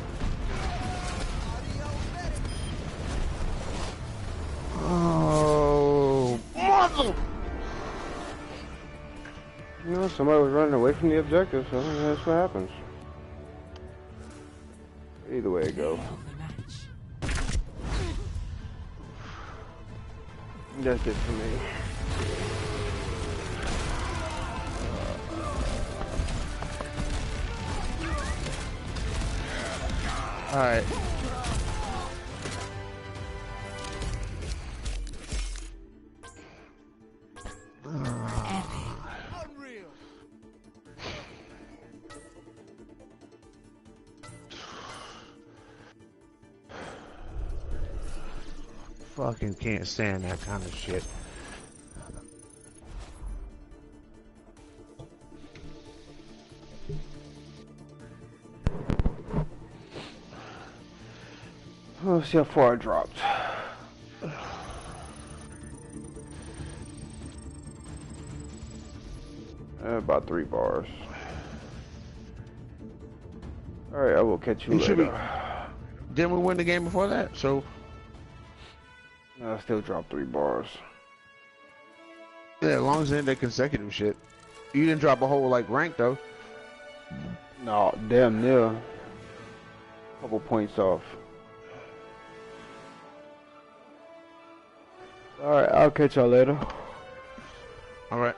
Oh, mother! You know, somebody was running away from the objective, so that's what happens. Either way it go. That's it for me. Alright. Fucking can't stand that kind of shit. Let's see how far I dropped. About 3 bars. Alright, I will catch you later. Didn't we win the game before that? So I still dropped 3 bars. yeah, as long as it ain't that consecutive shit. You didn't drop a whole like rank though. No, damn near. Couple points off. Alright, I'll catch y'all later. Alright.